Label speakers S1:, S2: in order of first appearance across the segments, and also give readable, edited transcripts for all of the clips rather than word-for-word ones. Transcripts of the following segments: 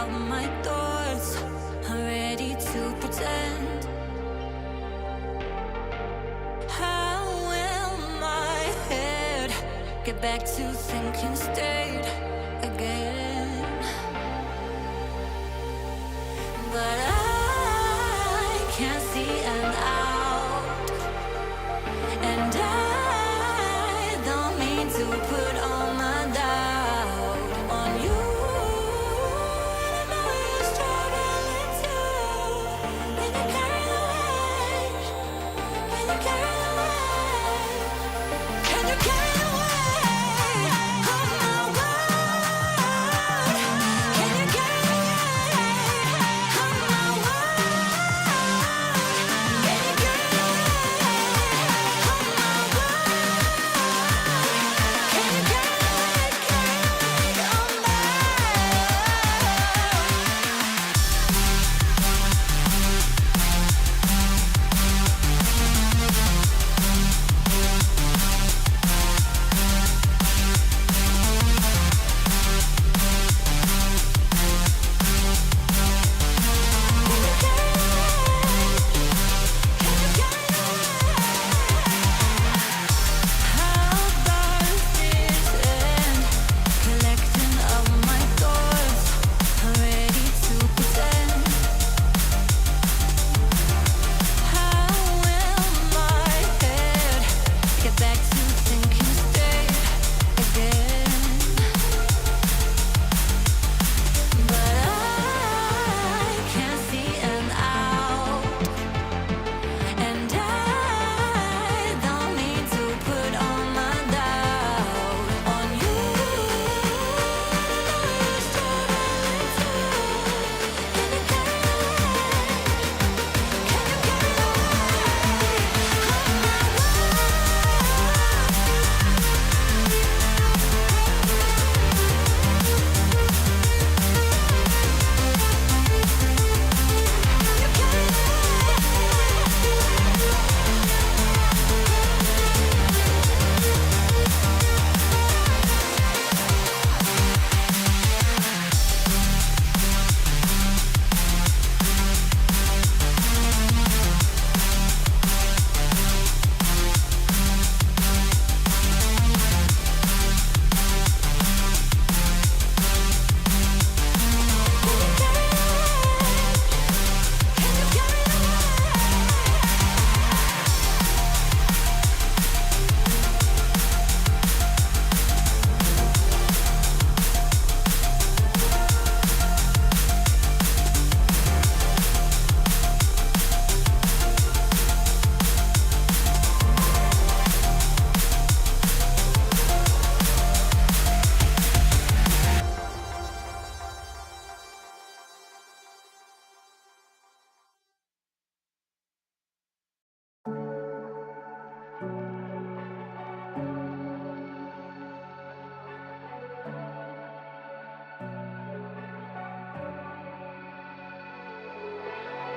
S1: of my thoughts. I'm ready to pretend. How will my head get back to thinking straight again? But I can't see an out, and I don't mean to put all my doubt on you. And I know you're struggling too. Can you carry the weight? Can you carry the weight? Can you carry the weight of my world? Can you carry the weight of my world? Can you carry the weight of my world? Can you carry the weight of my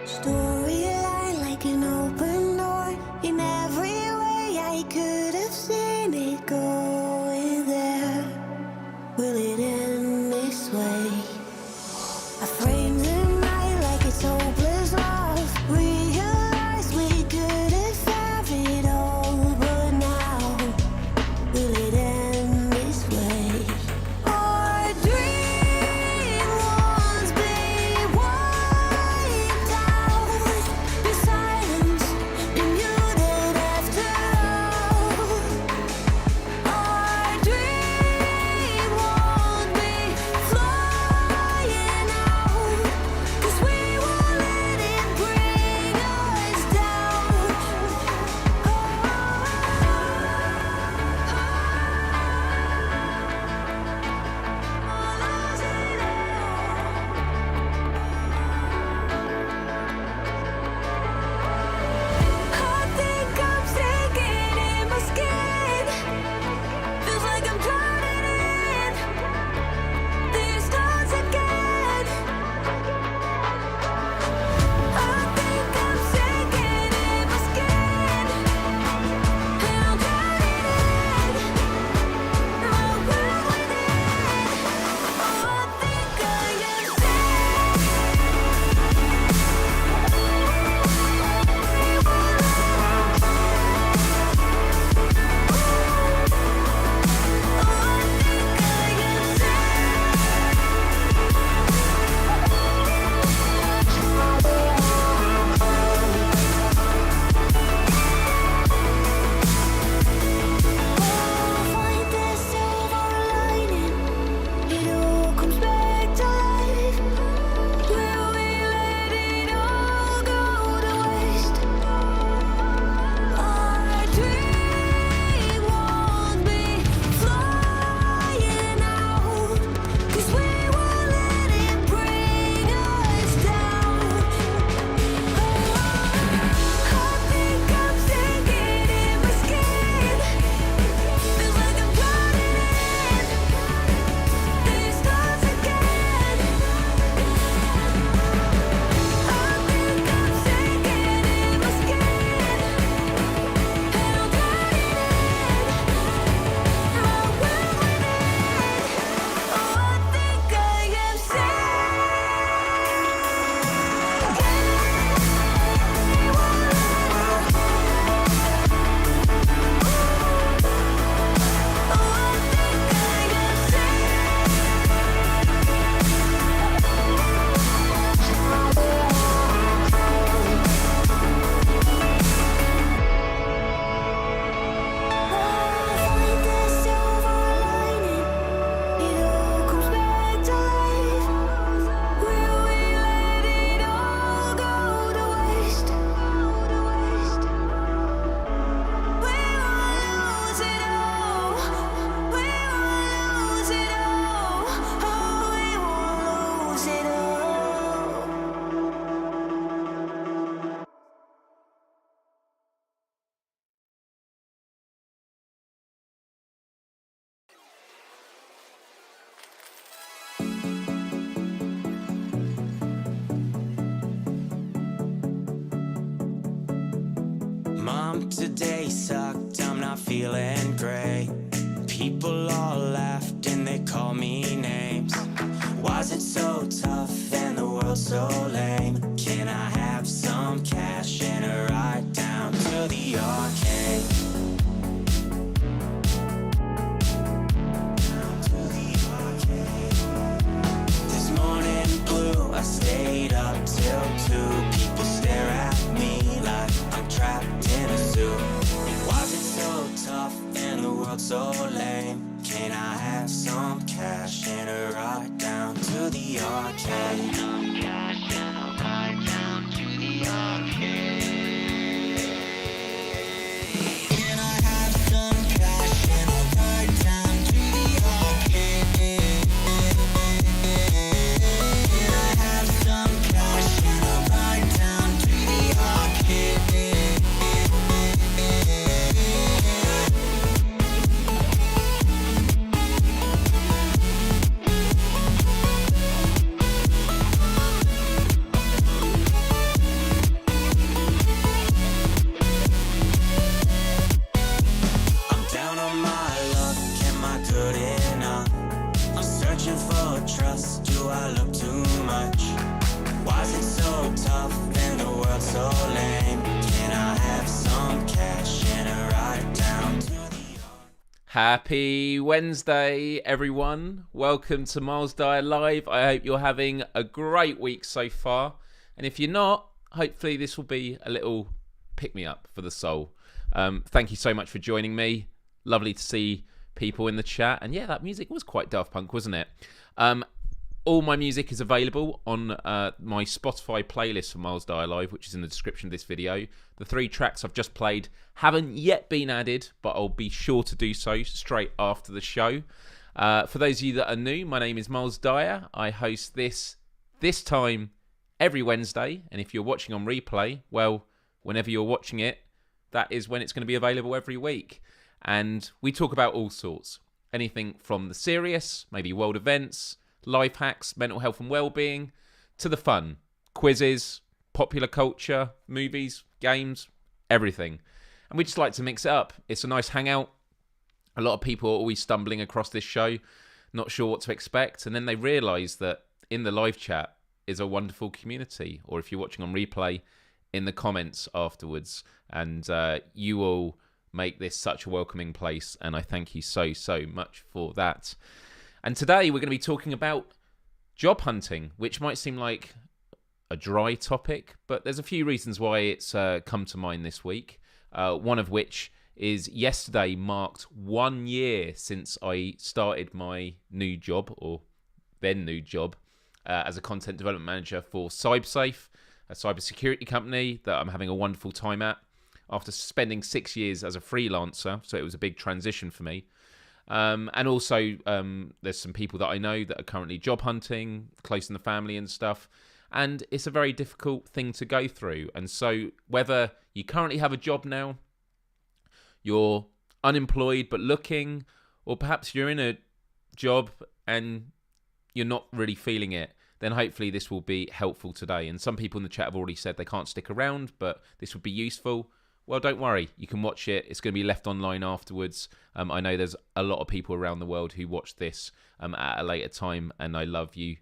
S2: storyline like an open door. In every way I could have seen it going there. Will it end this way? I framed the night like it's hopeless love. Realized we could have have it all, but now will it end this way? Our dream was be wiped out.
S3: Mom, today sucked, I'm not feeling great. People all laughed and they called me names. Why's it so tough and the world so lame? Can I have some cash and a ride down to the arcade? This morning blue, I stayed up till 2. People stare at me like I'm trapped in a zoo. Why's it so tough and the world so lame? Can I have some cash and a ride down to the arcade? Some cash and a ride down to the arcade. Can I have some cash and a ride down to the arcade? Can I have some cash and a ride down to the arcade?
S4: Happy Wednesday, everyone. Welcome to Myles Dyer Live. I hope you're having a great week so far. And if you're not, hopefully this will be a little pick-me-up for the soul. Thank you so much for joining me. Lovely to see people in the chat. And yeah, that music was quite Daft Punk, wasn't it? All my music is available on my Spotify playlist for Myles Dyer Live, which is in the description of this video. The 3 tracks I've just played haven't yet been added, but I'll be sure to do so straight after the show. For those of you that are new, my name is Myles Dyer. I host this time every Wednesday, and if you're watching on replay, well, whenever you're watching it, that is when it's going to be available every week. And we talk about all sorts. Anything from the serious, maybe world events, life hacks, mental health and well-being, to the fun, quizzes, popular culture, movies, games, everything. And we just like to mix it up. It's a nice hangout. A lot of people are always stumbling across this show, not sure what to expect, and then they realise that in the live chat is a wonderful community, or if you're watching on replay, in the comments afterwards. And you all make this such a welcoming place, and I thank you so much for that. And today we're going to be talking about job hunting, which might seem like a dry topic, but there's a few reasons why it's come to mind this week. One of which is yesterday marked 1 year since I started my new job, or then new job, as a content development manager for CyberSafe, a cybersecurity company that I'm having a wonderful time at after spending 6 years as a freelancer. So it was a big transition for me. And also, there's some people that I know that are currently job hunting, close in the family and stuff. And it's a very difficult thing to go through. And so whether you currently have a job now, you're unemployed but looking, or perhaps you're in a job and you're not really feeling it, then hopefully this will be helpful today. And some people in the chat have already said they can't stick around, but this would be useful. Well, don't worry. You can watch it. It's going to be left online afterwards. I know there's a lot of people around the world who watch this at a later time, and I love you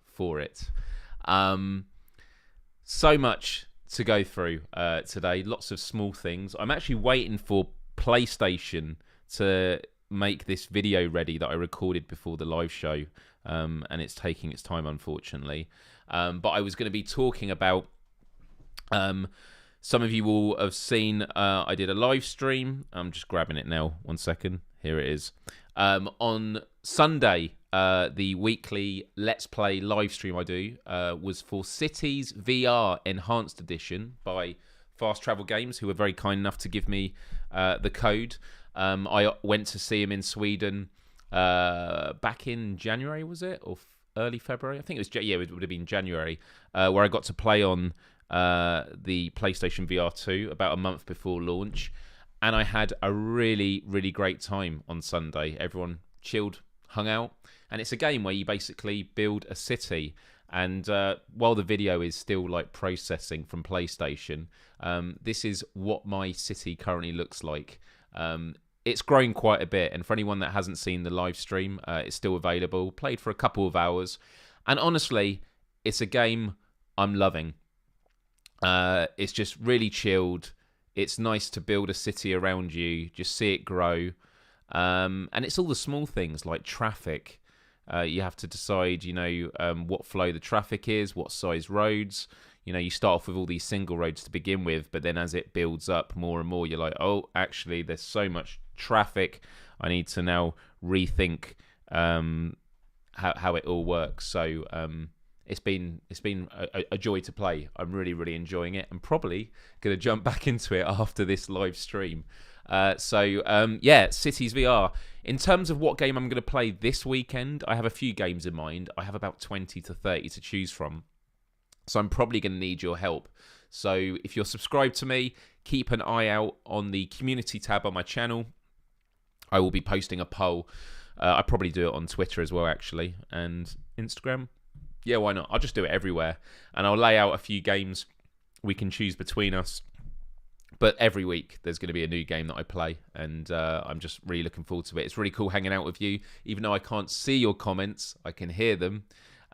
S4: for it. So much to go through today. Lots of small things. I'm actually waiting for PlayStation to make this video ready that I recorded before the live show, and it's taking its time, unfortunately. But I was going to be talking about... some of you will have seen I did a live stream. I'm just grabbing it now. 1 second. Here it is. On Sunday, the weekly Let's Play live stream I do was for Cities VR Enhanced Edition by Fast Travel Games, who were very kind enough to give me the code. I went to see him in Sweden back in January, was it? Or early February? I think it was, yeah, it would have been January, where I got to play on the PlayStation VR 2 about a month before launch, and I had a really great time on Sunday. Everyone chilled, hung out, and it's a game where you basically build a city, And while the video is still like processing from PlayStation, this is what my city currently looks like. It's grown quite a bit, and for anyone that hasn't seen the live stream, it's still available. Played for a couple of hours, and honestly, it's a game I'm loving. It's just really chilled. It's nice to build a city around you, just see it grow. And it's all the small things like traffic. You have to decide, what flow the traffic is, what size roads. You start off with all these single roads to begin with, but then as it builds up more and more, you're like, oh, actually, there's so much traffic. I need to now rethink how it all works. So it's been a joy to play. I'm really, really enjoying it. I'm probably going to jump back into it after this live stream. Cities VR. In terms of what game I'm going to play this weekend, I have a few games in mind. I have about 20 to 30 to choose from. So I'm probably going to need your help. So if you're subscribed to me, keep an eye out on the community tab on my channel. I will be posting a poll. I probably do it on Twitter as well, actually, and Instagram. Yeah, why not? I'll just do it everywhere. And I'll lay out a few games we can choose between us. But every week there's going to be a new game that I play, and I'm just really looking forward to it. It's really cool hanging out with you. Even though I can't see your comments, I can hear them.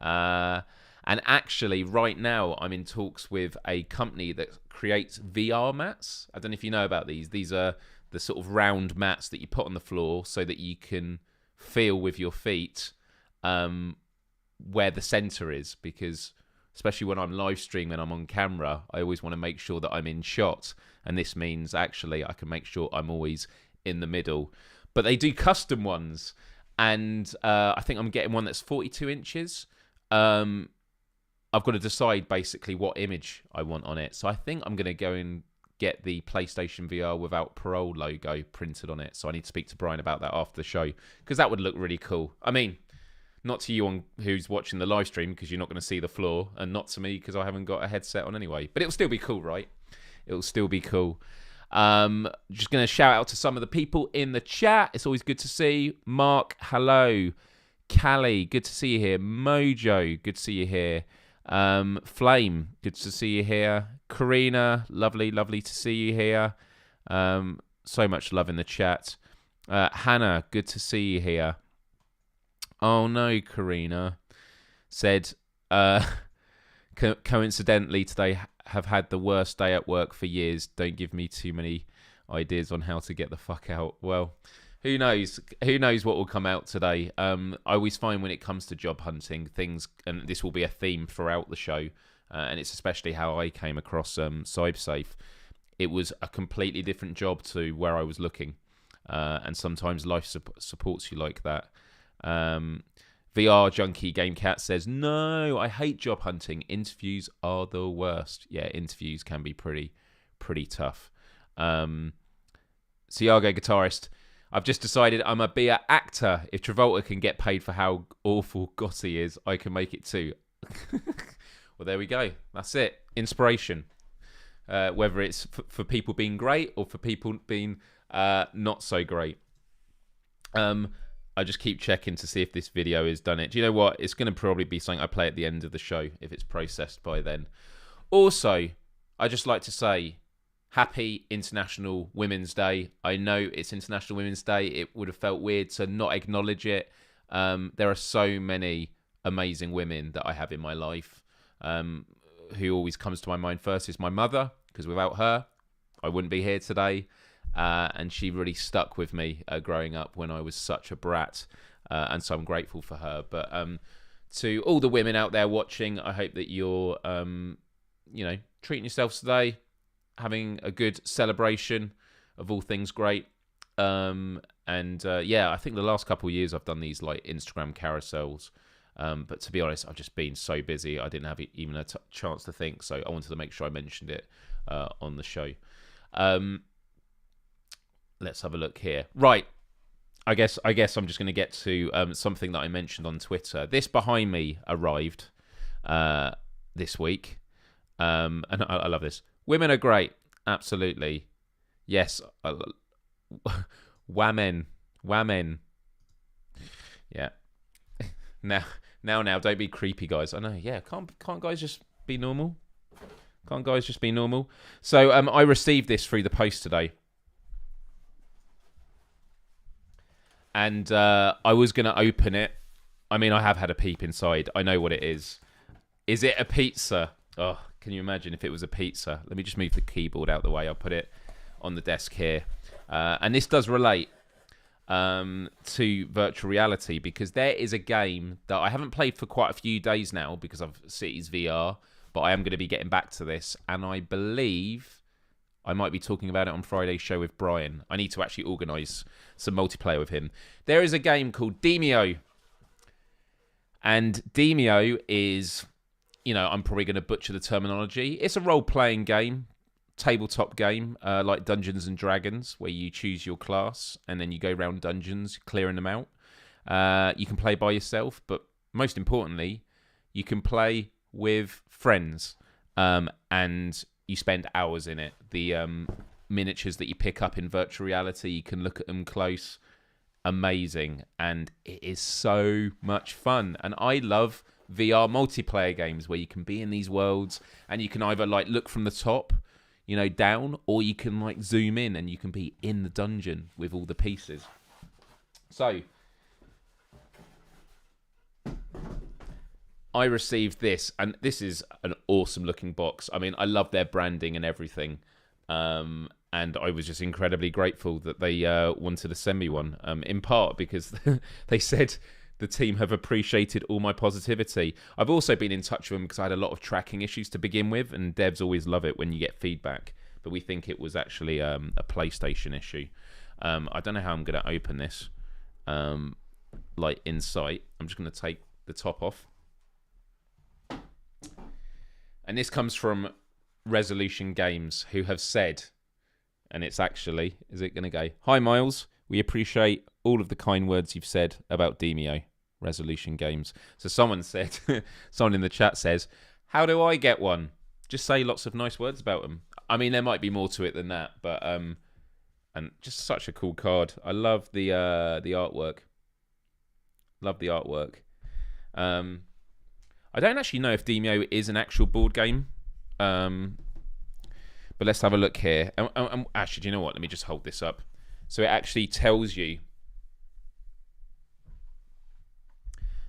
S4: And actually, right now, I'm in talks with a company that creates VR mats. I don't know if you know about these. These are the sort of round mats that you put on the floor so that you can feel with your feet where the center is, because especially when I'm live streaming and I'm on camera, I always want to make sure that I'm in shot, and this means actually I can make sure I'm always in the middle. But they do custom ones, and I think I'm getting one that's 42 inches. I've got to decide basically what image I want on it. So I think I'm going to go and get the PlayStation VR without parole logo printed on it. So I need to speak to Brian about that after the show, because that would look really cool. I mean, not to you who's watching the live stream, because you're not going to see the floor, and not to me because I haven't got a headset on anyway. But it'll still be cool, right? It'll still be cool. Just going to shout out to some of the people in the chat. It's always good to see. Mark, hello. Callie, good to see you here. Mojo, good to see you here. Flame, good to see you here. Karina, lovely to see you here. So much love in the chat. Hannah, good to see you here. Oh no, Karina said, coincidentally today have had the worst day at work for years. Don't give me too many ideas on how to get the fuck out. Well, who knows? Who knows what will come out today? I always find when it comes to job hunting, things, and this will be a theme throughout the show, and it's especially how I came across CyberSafe. It was a completely different job to where I was looking, and sometimes life supports you like that. VR Junkie Game Cat says, no, I hate job hunting. Interviews are the worst. Yeah, interviews can be pretty tough. Siago Guitarist, I've just decided I'm a be an actor. If Travolta can get paid for how awful Gotti is, I can make it too. Well, there we go. That's it. Inspiration. Whether it's for people being great or for people being not so great. I just keep checking to see if this video has done it. Do you know what? It's going to probably be something I play at the end of the show if it's processed by then. Also, I just like to say, happy International Women's Day. I know it's International Women's Day. It would have felt weird to not acknowledge it. There are so many amazing women that I have in my life. Who always comes to my mind first is my mother, because without her, I wouldn't be here today. And she really stuck with me growing up when I was such a brat. And so I'm grateful for her. But to all the women out there watching, I hope that you're, treating yourselves today, having a good celebration of all things great. I think the last couple of years I've done these like Instagram carousels. But to be honest, I've just been so busy. I didn't have even a chance to think. So I wanted to make sure I mentioned it on the show. Let's have a look here. Right. I guess I'm just going to get to something that I mentioned on Twitter. This behind me arrived this week. And I love this. Women are great. Absolutely. Yes. Women. Yeah. Now Now, don't be creepy, guys. I know, yeah. Can't guys just be normal? Can't guys just be normal? So I received this through the post today. And I was going to open it. I mean, I have had a peep inside. I know what it is. Is it a pizza? Oh, can you imagine if it was a pizza? Let me just move the keyboard out of the way. I'll put it on the desk here. And this does relate to virtual reality, because there is a game that I haven't played for quite a few days now because of Cities VR, but I am going to be getting back to this, and I believe I might be talking about it on Friday's show with Brian. I need to actually organise some multiplayer with him. There is a game called Demio, and Demio is, I'm probably going to butcher the terminology. It's a role-playing game, tabletop game, like Dungeons and Dragons, where you choose your class and then you go around dungeons clearing them out. You can play by yourself, but most importantly, you can play with friends, and you spend hours in it. The miniatures that you pick up in virtual reality, you can look at them close. Amazing, and it is so much fun. And I love VR multiplayer games where you can be in these worlds and you can either look from the top, down, or you can zoom in and you can be in the dungeon with all the pieces. So I received this, and this is an awesome looking box. I mean, I love their branding and everything. And I was just incredibly grateful that they wanted to send me one, in part because they said the team have appreciated all my positivity. I've also been in touch with them because I had a lot of tracking issues to begin with, and devs always love it when you get feedback. But we think it was actually a PlayStation issue. I don't know how I'm going to open this, in sight. I'm just going to take the top off. And this comes from Resolution Games, who have said, and it's actually, is it going to go, "Hi Myles, we appreciate all of the kind words you've said about Demio." Resolution Games. So someone said, someone in the chat says, "How do I get one?" Just say lots of nice words about them. I mean, there might be more to it than that, but and just such a cool card. I love the artwork. Love the artwork. I don't actually know if Demio is an actual board game. But let's have a look here. Actually, do you know what? Let me just hold this up. So it actually tells you.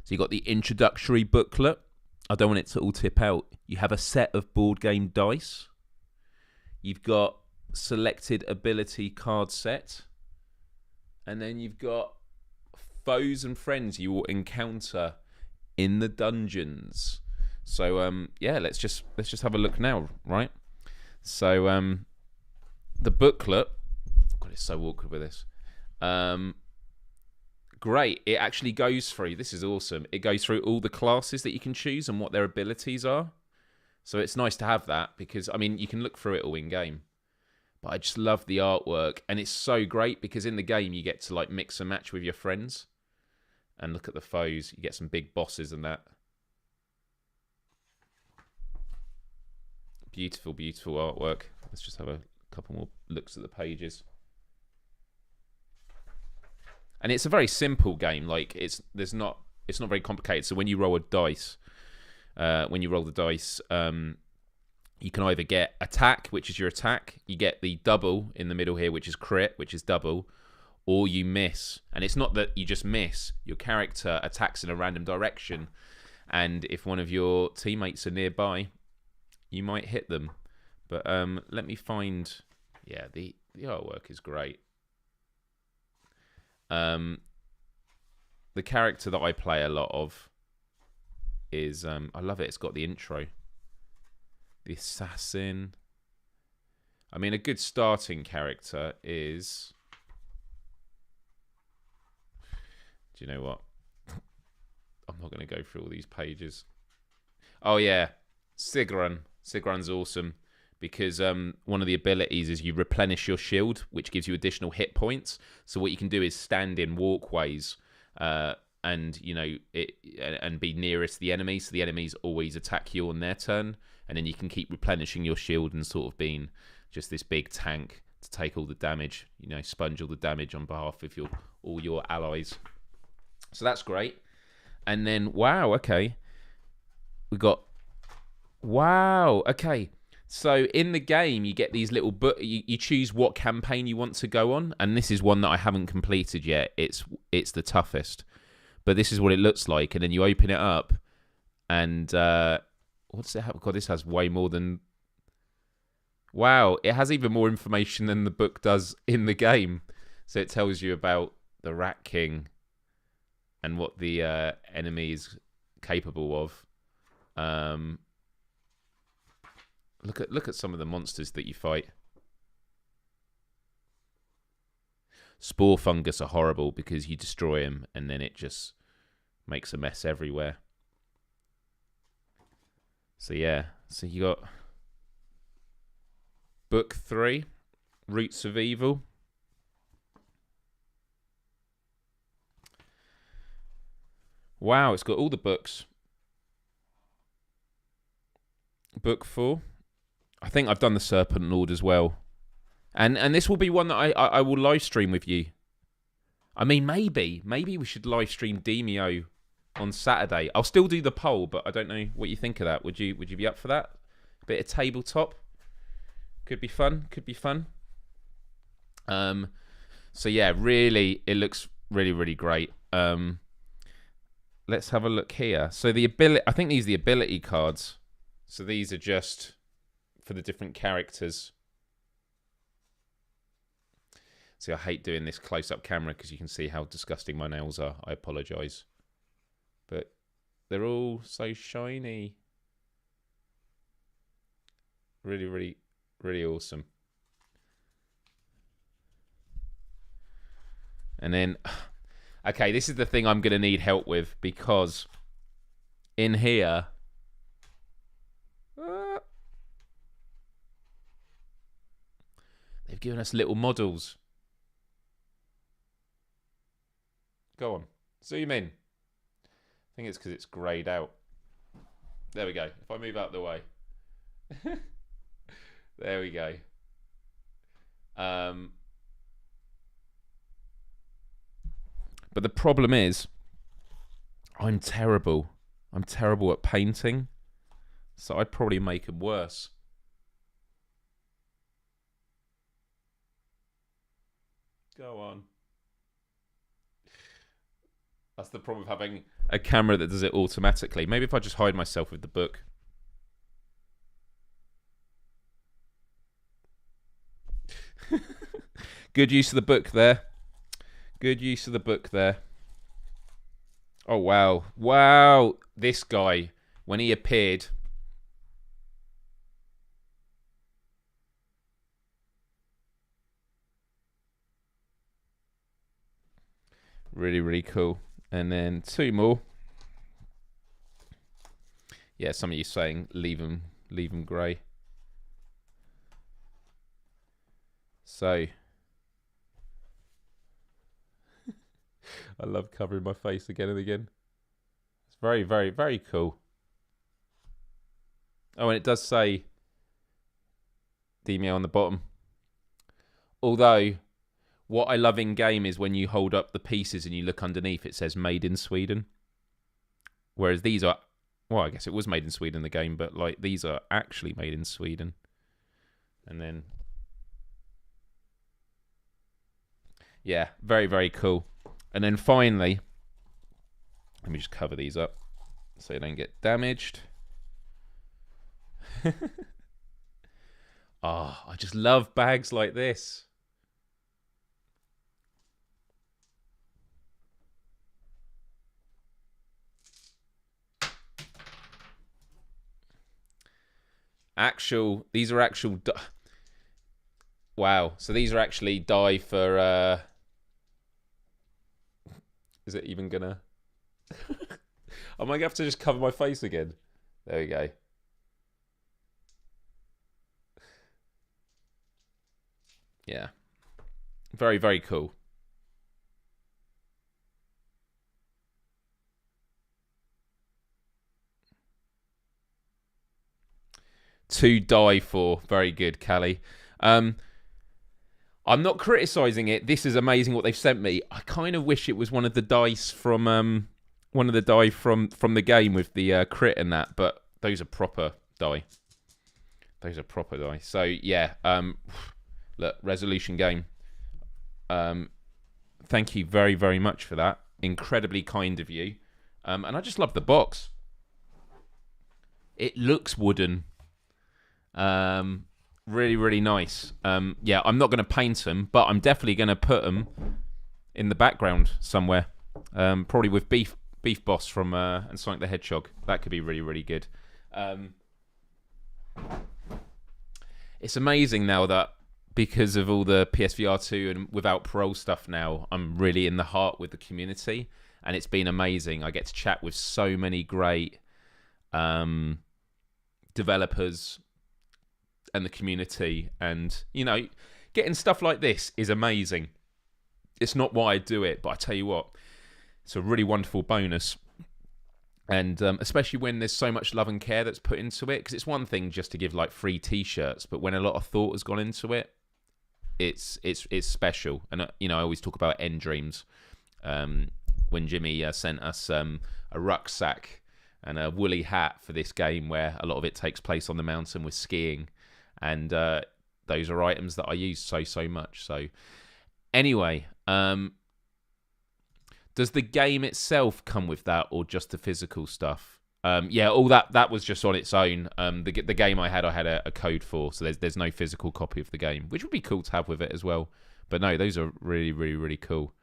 S4: So you got the introductory booklet. I don't want it to all tip out. You have a set of board game dice. You've got selected ability card set. And then you've got foes and friends you will encounter in the dungeons. So yeah, let's just have a look now, right? So the booklet, God, it's so awkward with this. Great, it actually goes through, this is awesome, it goes through all the classes that you can choose and what their abilities are. So it's nice to have that, because I mean, you can look through it all in game, but I just love the artwork, and it's so great because in the game you get to mix and match with your friends and look at the foes. You get some big bosses and that. Beautiful, beautiful artwork. Let's just have a couple more looks at the pages. And it's a very simple game. It's not very complicated. So when you roll a dice, you can either get attack, which is your attack. You get the double in the middle here, which is crit, which is double, or you miss. And it's not that you just miss. Your character attacks in a random direction, and if one of your teammates are nearby, you might hit them. But let me find. Yeah, the artwork is great. The character that I play a lot of is I love it. It's got the intro, the assassin. I mean, a good starting character is. Do you know what? I'm not going to go through all these pages. Oh yeah, Sigrun. Sigrun's awesome because one of the abilities is you replenish your shield, which gives you additional hit points. So what you can do is stand in walkways and be nearest the enemy, so the enemies always attack you on their turn, and then you can keep replenishing your shield and sort of being just this big tank to take all the damage, sponge all the damage on behalf of all your allies. So that's great. And then, wow, okay. We got, wow, okay. So in the game, you get these little you choose what campaign you want to go on, and this is one that I haven't completed yet. It's the toughest, but this is what it looks like. And then you open it up, and what does it have? God, this has way more than. Wow, it has even more information than the book does in the game. So it tells you about the Rat King and what the enemy is capable of. Look at some of the monsters that you fight. Spore fungus are horrible because you destroy them and then it just makes a mess everywhere. So yeah, so you got book 3, Roots of Evil. Wow, it's got all the books. Book 4. I think I've done the Serpent Lord as well. And this will be one that I will live stream with you. I mean, maybe we should live stream Demio on Saturday. I'll still do the poll, but I don't know what you think of that. Would you be up for that? A bit of tabletop. Could be fun. So yeah, really, it looks really, really great. Let's have a look here. So the ability, I think these are the ability cards. So these are just for the different characters. See, I hate doing this close-up camera because you can see how disgusting my nails are. I apologise. But they're all so shiny. Really, really, really awesome. And then, okay, this is the thing I'm going to need help with because in here... they've given us little models. Go on. Zoom in. I think it's because it's greyed out. There we go. If I move out the way. There we go. But the problem is, I'm terrible. I'm terrible at painting. So I'd probably make them worse. Go on. That's the problem with having a camera that does it automatically. Maybe if I just hide myself with the book. Good use of the book there. Good use of the book there. Oh, wow. Wow. This guy, when he appeared... really, really cool. And then 2 more. Yeah, some of you saying leave them grey. So I love covering my face again and again. It's very, very, very cool. Oh, and it does say Demio on the bottom. Although, what I love in game is when you hold up the pieces and you look underneath, it says made in Sweden. Whereas these are, well, I guess it was made in Sweden, the game, but like these are actually made in Sweden. And then, yeah, very, very cool. And then finally, let me just cover these up so they don't get damaged. Oh, I just love bags like this. These are actual, wow. So these are actually dye for, is it even gonna, I might have to just cover my face again. There we go. Yeah. Very, very cool. To die for. Very good, Callie. I'm not criticising it. This is amazing what they've sent me. I kind of wish it was one of the dice from the die from the game with the crit and that, but those are proper die. Those are proper die. So yeah, look, resolution game. Thank you very, very much for that. Incredibly kind of you. And I just love the box. It looks wooden. Really, really nice. Yeah, I'm not going to paint them, but I'm definitely going to put them in the background somewhere. Probably with Beef Boss from and Sonic the Hedgehog. That could be really, really good. It's amazing now that because of all the PSVR 2 and Without Parole stuff now, I'm really in the heart with the community. And it's been amazing. I get to chat with so many great developers and the community. And, you know, getting stuff like this is amazing. It's not why I do it, but I tell you what, it's a really wonderful bonus. And especially when there's so much love and care that's put into it, because it's one thing just to give like free T-shirts, but when a lot of thought has gone into it, it's special. And you know, I always talk about end dreams. When Jimmy sent us a rucksack and a woolly hat for this game, where a lot of it takes place on the mountain with skiing, and those are items that I use so much. So anyway. Does the game itself come with that, or just the physical stuff? Yeah, all that was just on its own. The game I had a code for, so there's no physical copy of the game, which would be cool to have with it as well. But no, those are really, really, really cool.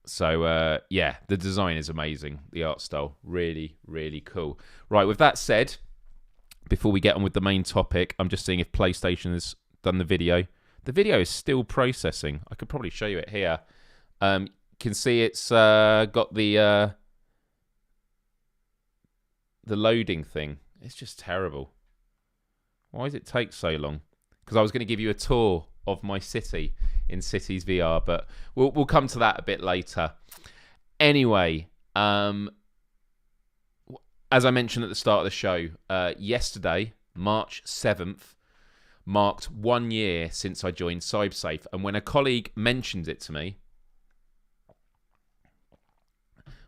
S4: So yeah, the design is amazing. The art style, really, really cool. Right, with that said, before we get on with the main topic, I'm just seeing if PlayStation has done the video. The video is still processing. I could probably show you it here. You can see it's got the loading thing. It's just terrible. Why does it take so long? Because I was going to give you a tour of my city in Cities VR, but we'll come to that a bit later. Anyway, as I mentioned at the start of the show, yesterday, March 7th, marked 1 year since I joined CyberSafe, and when a colleague mentioned it to me,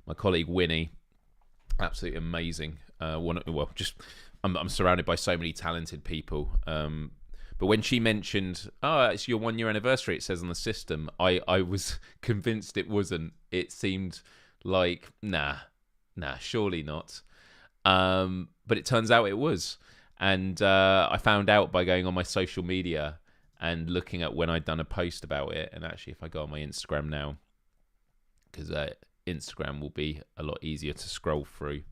S4: my colleague Winnie, absolutely amazing. I'm surrounded by so many talented people. But when she mentioned, "Oh, it's your 1 year anniversary," it says on the system, I was convinced it wasn't. It seemed like, nah, surely not. But it turns out it was. And I found out by going on my social media and looking at when I'd done a post about it. And actually, if I go on my Instagram now, because Instagram will be a lot easier to scroll through.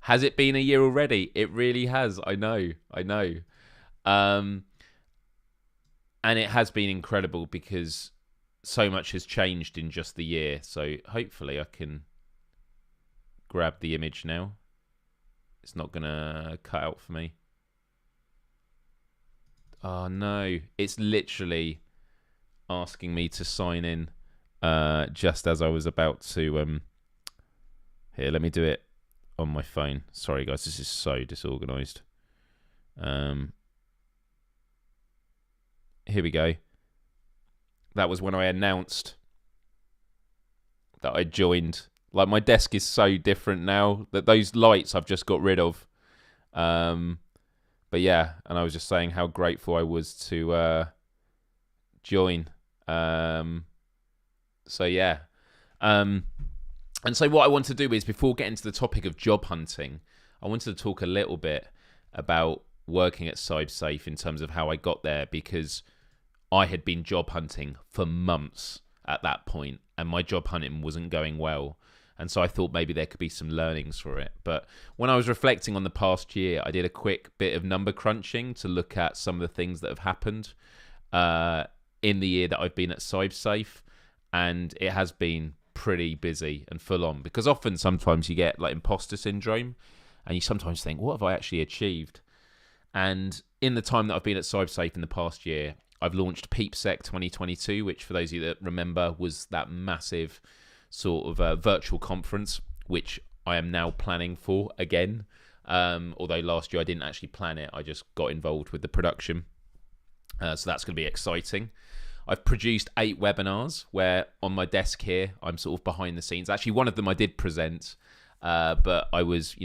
S4: Has it been a year already? It really has. I know. And it has been incredible because so much has changed in just the year. So hopefully I can grab the image now. It's not going to cut out for me. Oh, no. It's literally asking me to sign in just as I was about to... Here, let me do it on my phone. Sorry, guys. This is so disorganized. Here we go. That was when I announced that I joined. Like, my desk is so different now that those lights I've just got rid of. But yeah, and I was just saying how grateful I was to join. So yeah. And so what I want to do is, before getting to the topic of job hunting, I wanted to talk a little bit about working at CyberSafe in terms of how I got there, because I had been job hunting for months at that point, and my job hunting wasn't going well. And so I thought maybe there could be some learnings for it. But when I was reflecting on the past year, I did a quick bit of number crunching to look at some of the things that have happened in the year that I've been at CyberSafe. And it has been pretty busy and full on, because sometimes you get like imposter syndrome and you sometimes think, what have I actually achieved? And in the time that I've been at CyberSafe in the past year, I've launched PeepSec 2022, which, for those of you that remember, was that massive sort of virtual conference, which I am now planning for again. Although last year I didn't actually plan it, I just got involved with the production. So that's going to be exciting. I've produced 8 webinars where on my desk here, I'm sort of behind the scenes. Actually, one of them I did present, but I was,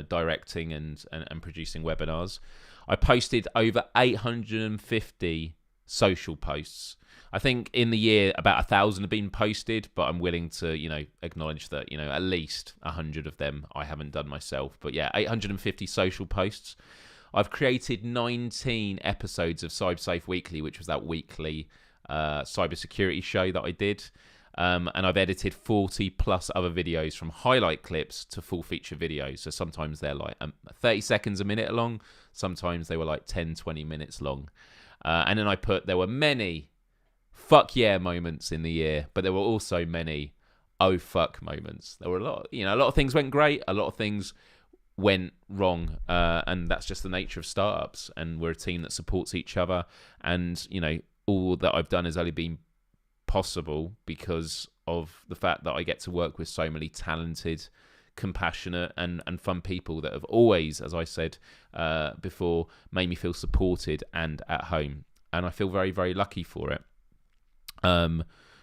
S4: directing and producing webinars. I posted over 850 social posts. I think in the year about 1,000 have been posted, but I'm willing to, acknowledge that, at least 100 of them I haven't done myself. But yeah, 850 social posts. I've created 19 episodes of CyberSafe Weekly, which was that weekly cybersecurity show that I did. And I've edited 40 plus other videos, from highlight clips to full feature videos. So sometimes they're like 30 seconds a minute long. Sometimes they were like 10, 20 minutes long. And then there were many fuck yeah moments in the year, but there were also many oh fuck moments. There were a lot of things went great, a lot of things went wrong, and that's just the nature of startups. And we're a team that supports each other, and all that I've done has only been possible because of the fact that I get to work with so many talented, compassionate and fun people that have always, as I said before, made me feel supported and at home. And I feel very, very lucky for it,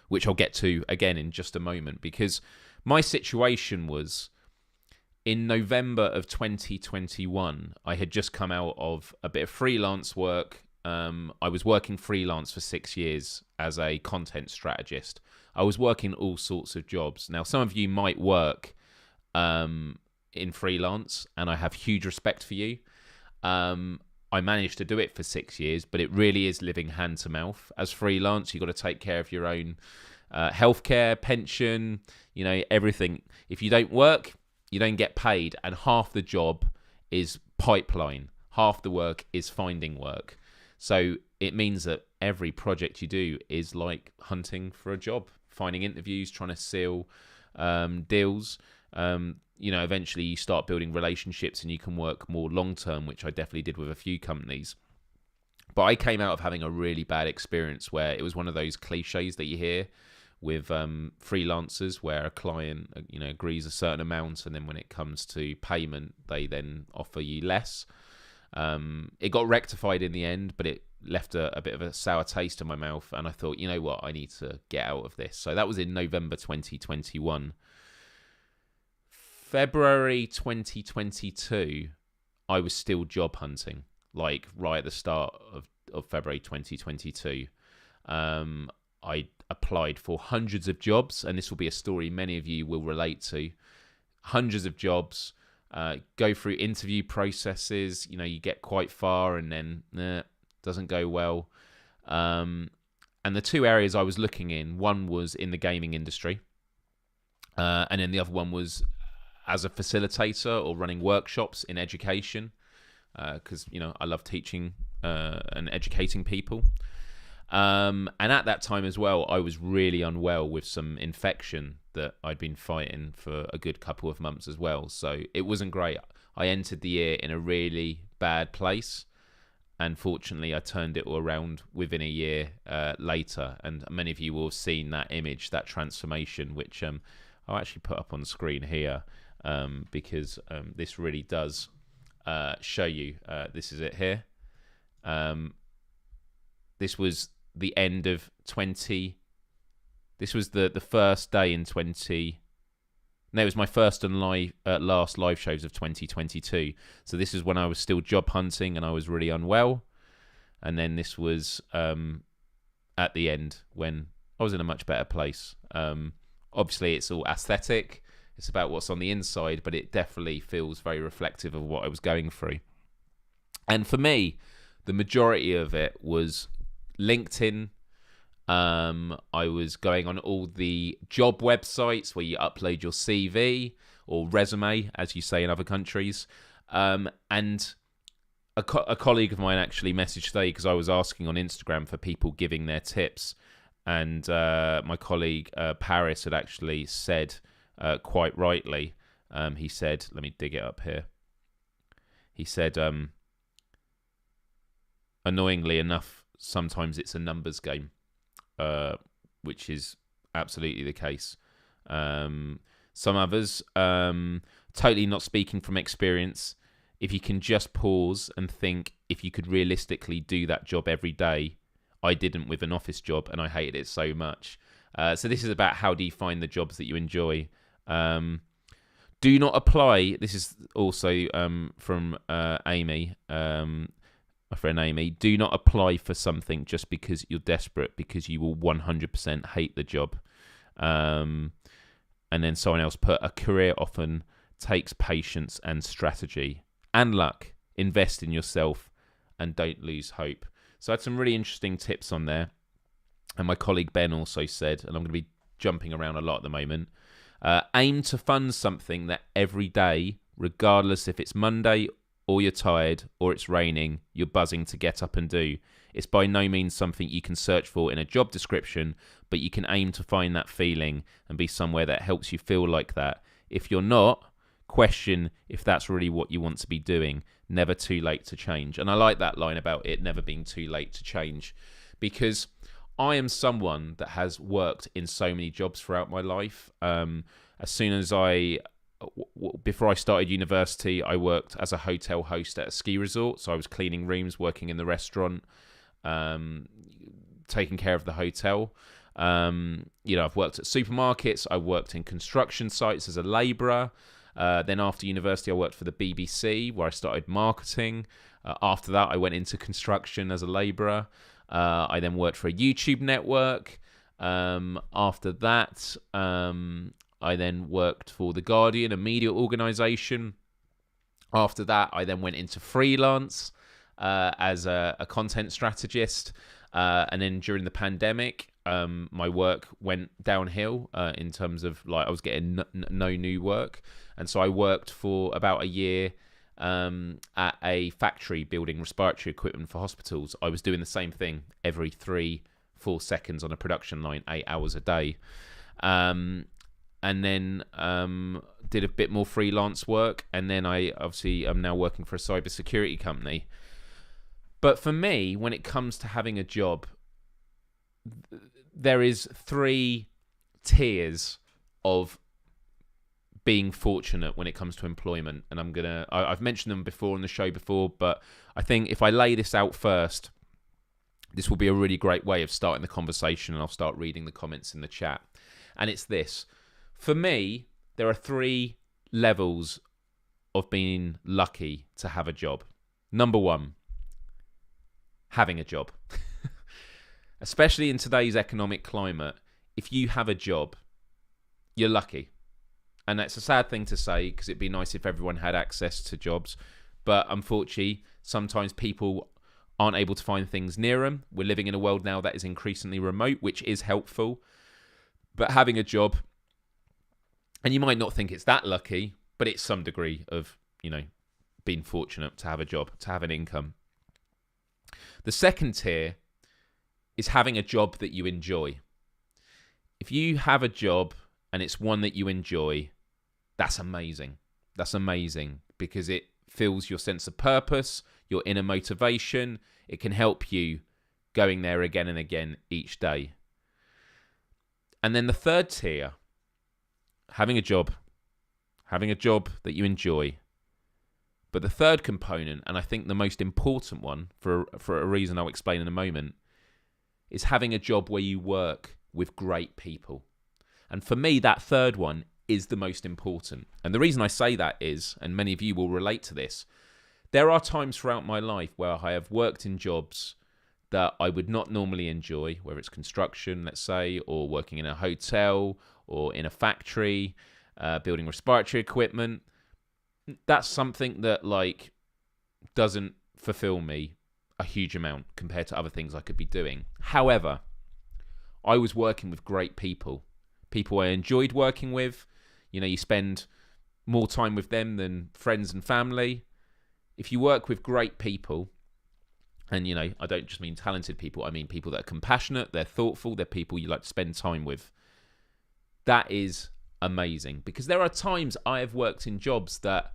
S4: which I'll get to again in just a moment, because my situation was in November of 2021, I had just come out of a bit of freelance work. I was working freelance for 6 years as a content strategist. I was working all sorts of jobs. Now, some of you might work in freelance, and I have huge respect for you. I managed to do it for 6 years, but it really is living hand to mouth. As freelance, you've got to take care of your own healthcare, pension, everything. If you don't work, you don't get paid, and half the job is pipeline. Half the work is finding work. So it means that every project you do is like hunting for a job, finding interviews, trying to seal deals. Eventually you start building relationships and you can work more long term, which I definitely did with a few companies. But I came out of having a really bad experience where it was one of those cliches that you hear with freelancers, where a client agrees a certain amount, and then when it comes to payment, they then offer you less. It got rectified in the end, but it left a bit of a sour taste in my mouth, and I thought, you know what, I need to get out of this. So that was in November 2021. February 2022, I was still job hunting, like right at the start of February 2022. I applied for hundreds of jobs, and this will be a story many of you will relate to. Hundreds of jobs, go through interview processes, you get quite far and then doesn't go well. And the two areas I was looking in, one was in the gaming industry, and then the other one was as a facilitator or running workshops in education, because I love teaching and educating people. And at that time as well, I was really unwell with some infection that I'd been fighting for a good couple of months as well. So it wasn't great. I entered the year in a really bad place, and fortunately I turned it all around within a year later. And many of you will have seen that image, that transformation, which I'll actually put up on the screen here, because this really does show you. This is it here. This was the end of 20. This was the first day in 20. No, it was my first and last live shows of 2022. So this is when I was still job hunting and I was really unwell. And then this was at the end when I was in a much better place. Obviously, it's all aesthetic. It's about what's on the inside, but it definitely feels very reflective of what I was going through. And for me, the majority of it was LinkedIn. I was going on all the job websites where you upload your CV or resume, as you say in other countries. And a colleague of mine actually messaged today, because I was asking on Instagram for people giving their tips. And my colleague Paris had actually said, quite rightly, he said, let me dig it up here. He said, annoyingly enough, sometimes it's a numbers game, which is absolutely the case. Some others, totally not speaking from experience, if you can just pause and think, if you could realistically do that job every day, I didn't with an office job, and I hated it so much. So this is about how do you find the jobs that you enjoy. Do not apply. This is also from Amy, my friend Amy. Do not apply for something just because you're desperate, because you will 100% hate the job. And then someone else put, a career often takes patience and strategy and luck. Invest in yourself and don't lose hope. So I had some really interesting tips on there. And my colleague Ben also said, and I'm going to be jumping around a lot at the moment, aim to fund something that every day, regardless if it's Monday or you're tired or it's raining, you're buzzing to get up and do. It's by no means something you can search for in a job description, but you can aim to find that feeling and be somewhere that helps you feel like that. If you're not, question if that's really what you want to be doing. Never too late to change. And I like that line about it never being too late to change, because I am someone that has worked in so many jobs throughout my life. As soon as before I started university, I worked as a hotel host at a ski resort. So I was cleaning rooms, working in the restaurant, taking care of the hotel. I've worked at supermarkets. I worked in construction sites as a labourer. Then after university, I worked for the BBC, where I started marketing. After that, I went into construction as a labourer. I then worked for a YouTube network. After that, I then worked for The Guardian, a media organisation. After that, I then went into freelance as a content strategist. And then during the pandemic, my work went downhill in terms of, like, I was getting no new work. And so I worked for about a year at a factory building respiratory equipment for hospitals. I was doing the same thing every 3-4 seconds on a production line, 8 hours a day. And then did a bit more freelance work. And then I obviously am now working for a cybersecurity company. But for me, when it comes to having a job, there is 3 tiers of being fortunate when it comes to employment. And I've mentioned them before on the show before, but I think if I lay this out first, this will be a really great way of starting the conversation, and I'll start reading the comments in the chat. And it's this. For me, there are 3 levels of being lucky to have a job. Number 1, having a job. Especially in today's economic climate, if you have a job, you're lucky. And that's a sad thing to say, because it'd be nice if everyone had access to jobs. But unfortunately, sometimes people aren't able to find things near them. We're living in a world now that is increasingly remote, which is helpful. But having a job, and you might not think it's that lucky, but it's some degree of, being fortunate to have a job, to have an income. The second tier is having a job that you enjoy. If you have a job and it's one that you enjoy, that's amazing. That's amazing, because it fills your sense of purpose, your inner motivation. It can help you going there again and again each day. And then the third tier, having a job that you enjoy. But the third component, and I think the most important one, for a reason I'll explain in a moment, is having a job where you work with great people. And for me, that third one is the most important. And the reason I say that is, and many of you will relate to this, there are times throughout my life where I have worked in jobs that I would not normally enjoy, whether it's construction, let's say, or working in a hotel, or in a factory, building respiratory equipment. That's something that, doesn't fulfill me a huge amount compared to other things I could be doing. However, I was working with great people I enjoyed working with. You spend more time with them than friends and family. If you work with great people, and I don't just mean talented people, I mean people that are compassionate, they're thoughtful, they're people you like to spend time with. That is amazing, because there are times I have worked in jobs that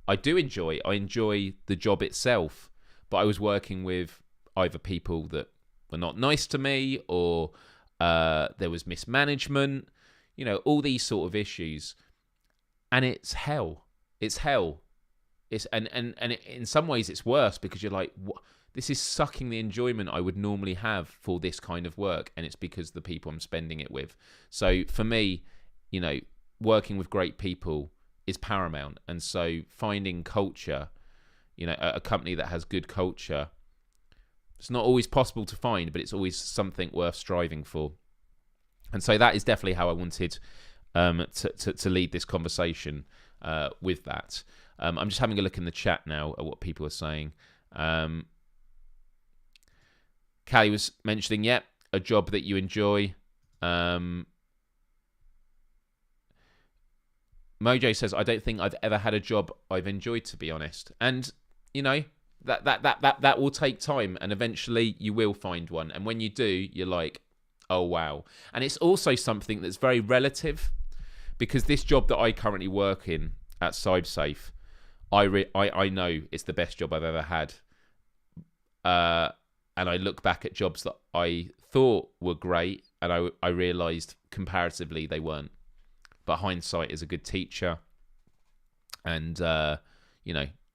S4: I do enjoy. I enjoy the job itself, but I was working with either people that were not nice to me, or there was mismanagement, all these sort of issues. And it's hell. It's hell. And in some ways it's worse, because you're like, what? this is sucking the enjoyment I would normally have for this kind of work, and it's because of the people I'm spending it with. So for me, working with great people is paramount. And so finding culture, a company that has good culture, it's not always possible to find, but it's always something worth striving for. And so that is definitely how I wanted to lead this conversation with that. I'm just having a look in the chat now at what people are saying. Callie was mentioning, a job that you enjoy. Mojo says, I don't think I've ever had a job I've enjoyed, to be honest. And, that will take time, and eventually you will find one. And when you do, you're like, oh, wow. And it's also something that's very relative, because this job that I currently work in at CyberSafe, I know it's the best job I've ever had. And I look back at jobs that I thought were great, and I realised comparatively they weren't. But hindsight is a good teacher, and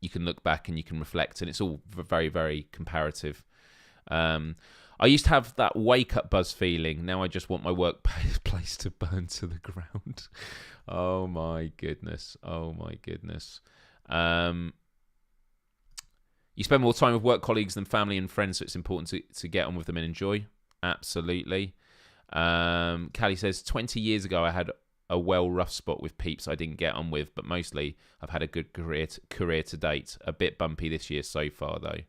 S4: you can look back and you can reflect, and it's all very, very comparative. I used to have that wake-up buzz feeling. Now I just want my workplace to burn to the ground. Oh my goodness! You spend more time with work colleagues than family and friends, so it's important to get on with them and enjoy. Absolutely. Callie says, 20 years ago I had a rough spot with peeps I didn't get on with, but mostly I've had a good career to date. A bit bumpy this year so far, though.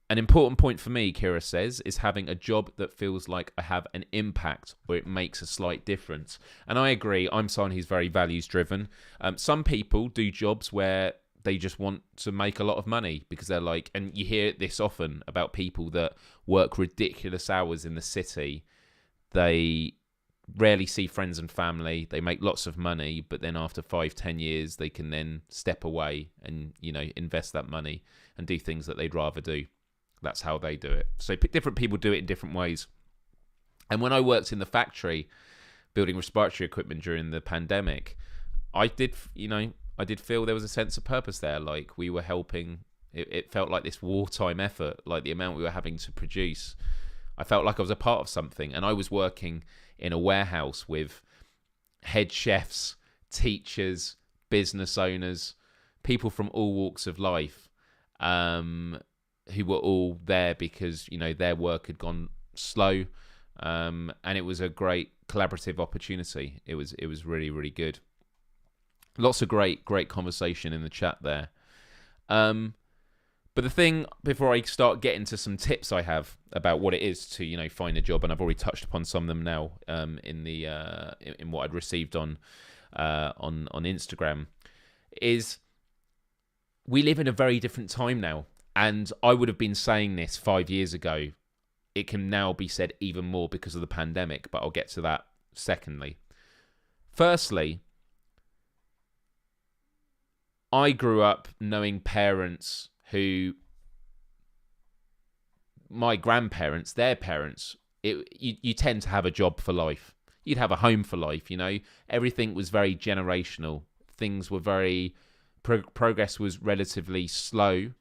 S4: An important point for me, Kira says, is having a job that feels like I have an impact, or it makes a slight difference. And I agree. I'm someone who's very values-driven. Some people do jobs where they just want to make a lot of money because they're like, and you hear this often about people that work ridiculous hours in the city. They rarely see friends and family. They make lots of money, but then after 5-10 years, they can then step away and, invest that money and do things that they'd rather do. That's how they do it. So different people do it in different ways. And when I worked in the factory building respiratory equipment during the pandemic, I did feel there was a sense of purpose there. Like we were helping. It felt like this wartime effort, like the amount we were having to produce. I felt like I was a part of something, and I was working in a warehouse with head chefs, teachers, business owners, people from all walks of life, who were all there because their work had gone slow, and it was a great collaborative opportunity. It was really, really good. Lots of great conversation in the chat there. But the thing, before I start getting to some tips I have about what it is to find a job, and I've already touched upon some of them now in what I'd received on Instagram, is we live in a very different time now. And I would have been saying this 5 years ago. It can now be said even more because of the pandemic, but I'll get to that secondly. Firstly, I grew up knowing parents who, my grandparents, their parents, you tend to have a job for life. You'd have a home for life, Everything was very generational. Things were very, progress was relatively slow.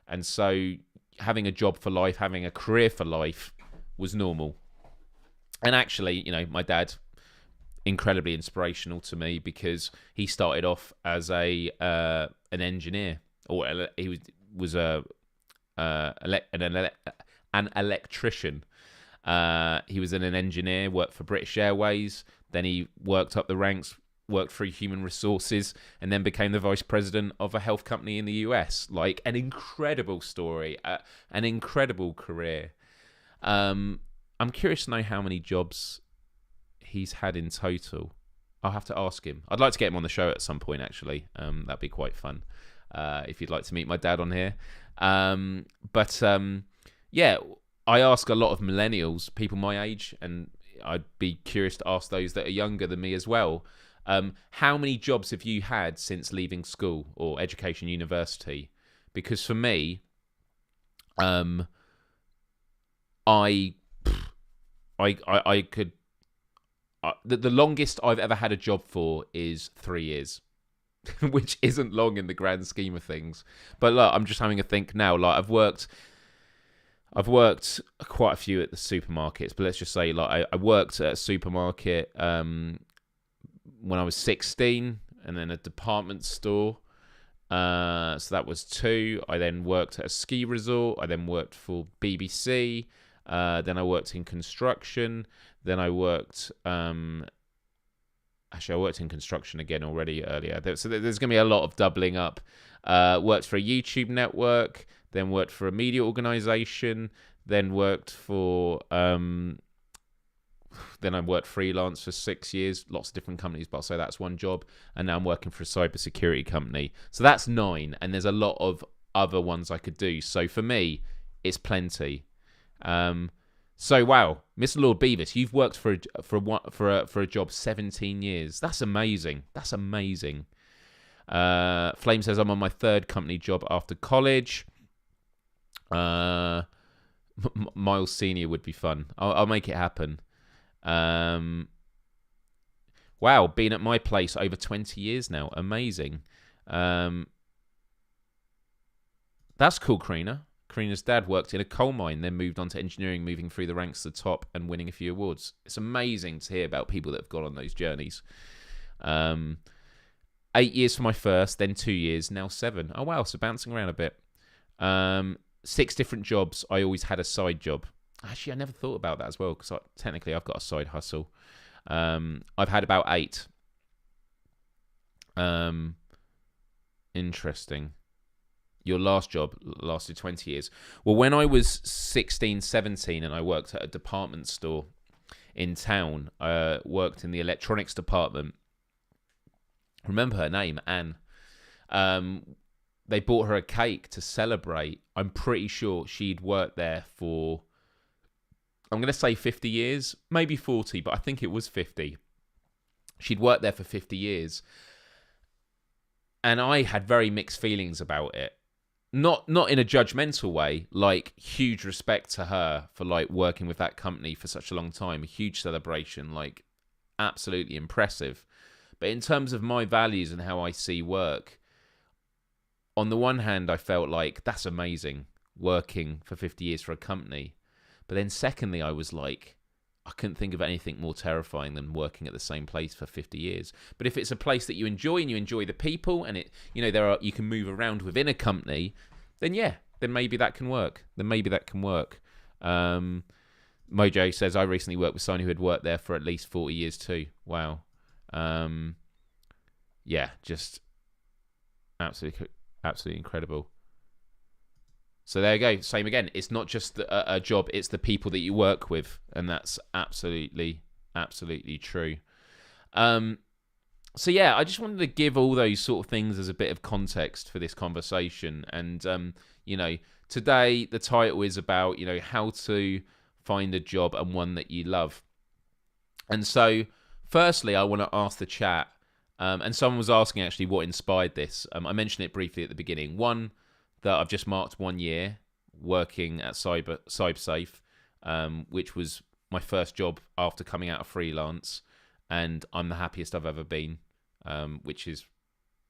S4: And so having a job for life, having a career for life was normal. And actually, my dad, incredibly inspirational to me because he started off as an engineer, or he was an electrician. He was an engineer, worked for British Airways. Then he worked up the ranks, worked through human resources, and then became the vice president of a health company in the US. Like an incredible story, an incredible career. I'm curious to know how many jobs he's had in total. I'll have to ask him. I'd like to get him on the show at some point, actually. That'd be quite fun if you'd like to meet my dad on here. Yeah, I ask a lot of millennials, people my age, and I'd be curious to ask those that are younger than me as well. How many jobs have you had since leaving school or education, university? Because for me, I could. The longest I've ever had a job for is 3 years, which isn't long in the grand scheme of things. But look, I'm just having a think now. Like I've worked I've worked quite a few at the supermarkets, but let's just say like I worked at a supermarket when I was 16, and then a department store. So that was 2. I then worked at a ski resort. I then worked for BBC. Then I worked in construction. Then I worked... Actually, I worked in construction again already earlier. So there's going to be a lot of doubling up. Worked for a YouTube network. Then worked for a media organisation. Then worked for... Then I worked freelance for 6 years, lots of different companies, but I'll say that's one job. And now I'm working for a cybersecurity company. So that's 9, and there's a lot of other ones I could do. So for me, it's plenty. So wow, Mr. Lord Beavis, you've worked for a job 17 years. That's amazing. That's amazing. Flame says I'm on my 3rd company job after college. Miles Senior would be fun. I'll make it happen. Wow, been at my place over 20 years now. Amazing. That's cool, Karina. Karina's dad worked in a coal mine, then moved on to engineering, moving through the ranks to the top and winning a few awards. It's amazing to hear about people that have gone on those journeys. 8 years for my first, then 2 years, now 7. Oh, wow, so bouncing around a bit. 6 different jobs. I always had a side job. Actually, I never thought about that as well, because technically I've got a side hustle. I've had about 8. Interesting. Your last job lasted 20 years. Well, when I was 16, 17, and I worked at a department store in town, I worked in the electronics department. Remember her name, Anne. They bought her a cake to celebrate. I'm pretty sure she'd worked there for, I'm going to say 50 years, maybe 40, but I think it was 50. She'd worked there for 50 years. And I had very mixed feelings about it. Not in a judgmental way, like huge respect to her for like working with that company for such a long time, a huge celebration, like absolutely impressive. But in terms of my values and how I see work, on the one hand, I felt like that's amazing, working for 50 years for a company. But then secondly, I was like, I couldn't think of anything more terrifying than working at the same place for 50 years. But if it's a place that you enjoy and you enjoy the people and it, you know, you can move around within a company, then yeah, then maybe that can work. Mojo says, I recently worked with someone who had worked there for at least 40 years too. Wow. Yeah, just absolutely incredible. So there you go. Same again. It's not just a job, it's the people that you work with. And that's absolutely true. So yeah, I just wanted to give all those sort of things as a bit of context for this conversation. And, you know, today the title is about, you know, how to find a job and one that you love. And so firstly, I want to ask the chat, and someone was asking actually what inspired this. I mentioned it briefly at the beginning. One, that I've just marked 1 year working at CyberSafe, which was my first job after coming out of freelance, and I'm the happiest I've ever been, which is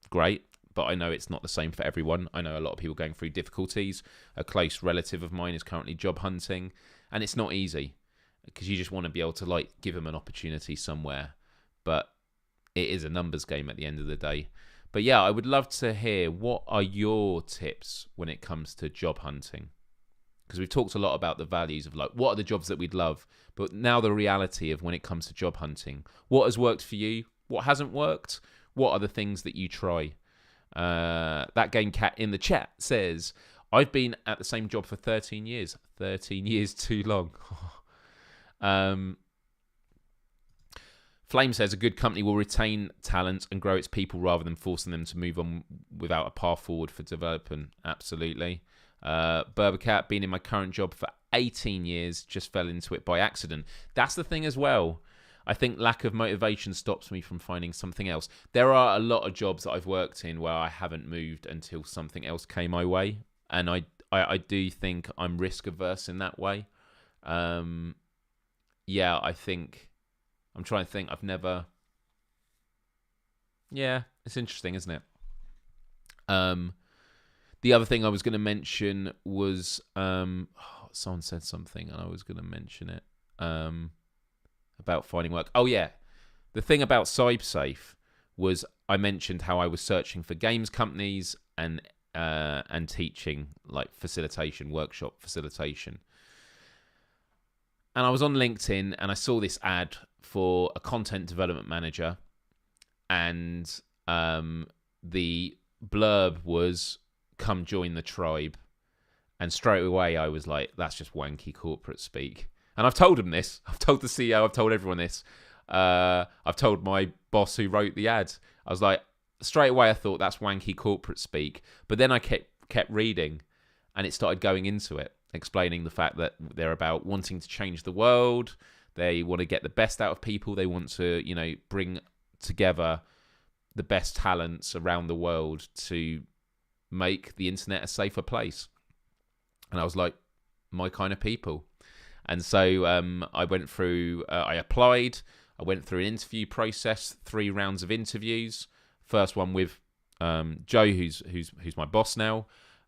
S4: great, but I know it's not the same for everyone. I know a lot of people going through difficulties. A close relative of mine is currently job hunting, and it's not easy because you just want to be able to like give them an opportunity somewhere, but it is a numbers game at the end of the day. But yeah, I would love to hear, what are your tips when it comes to job hunting? Because we've talked a lot about the values of like, what are the jobs that we'd love? But now the reality of when it comes to job hunting, what has worked for you? What hasn't worked? What are the things that you try? That game cat in the chat says, I've been at the same job for 13 years. 13 years too long. Flame says a good company will retain talent and grow its people rather than forcing them to move on without a path forward for development. Absolutely. Berbercat, been in my current job for 18 years, just fell into it by accident. That's the thing as well. I think lack of motivation stops me from finding something else. There are a lot of jobs that I've worked in where I haven't moved until something else came my way. And I do think I'm risk averse in that way. Yeah, I think... I'm trying to think. I've never... Yeah, it's interesting, isn't it? The other thing I was going to mention was... someone said something and I was going to mention it about finding work. Oh yeah, the thing about CyberSafe was I mentioned how I was searching for games companies and teaching, like facilitation, workshop facilitation. And I was on LinkedIn and I saw this ad for a content development manager, and the blurb was "Come join the tribe." And straight away I was like, that's just wanky corporate speak. And I've told him this. I've told the CEO. I've told everyone this. I've told my boss who wrote the ad. I was like, straight away I thought that's wanky corporate speak. But then I kept reading, and it started going into it, explaining the fact that they're about wanting to change the world. They want to get the best out of people. They want to, bring together the best talents around the world to make the internet a safer place. And I was like, my kind of people. And so I went through, I applied, I went through an interview process, 3 rounds of interviews. First one with Joe, who's my boss now,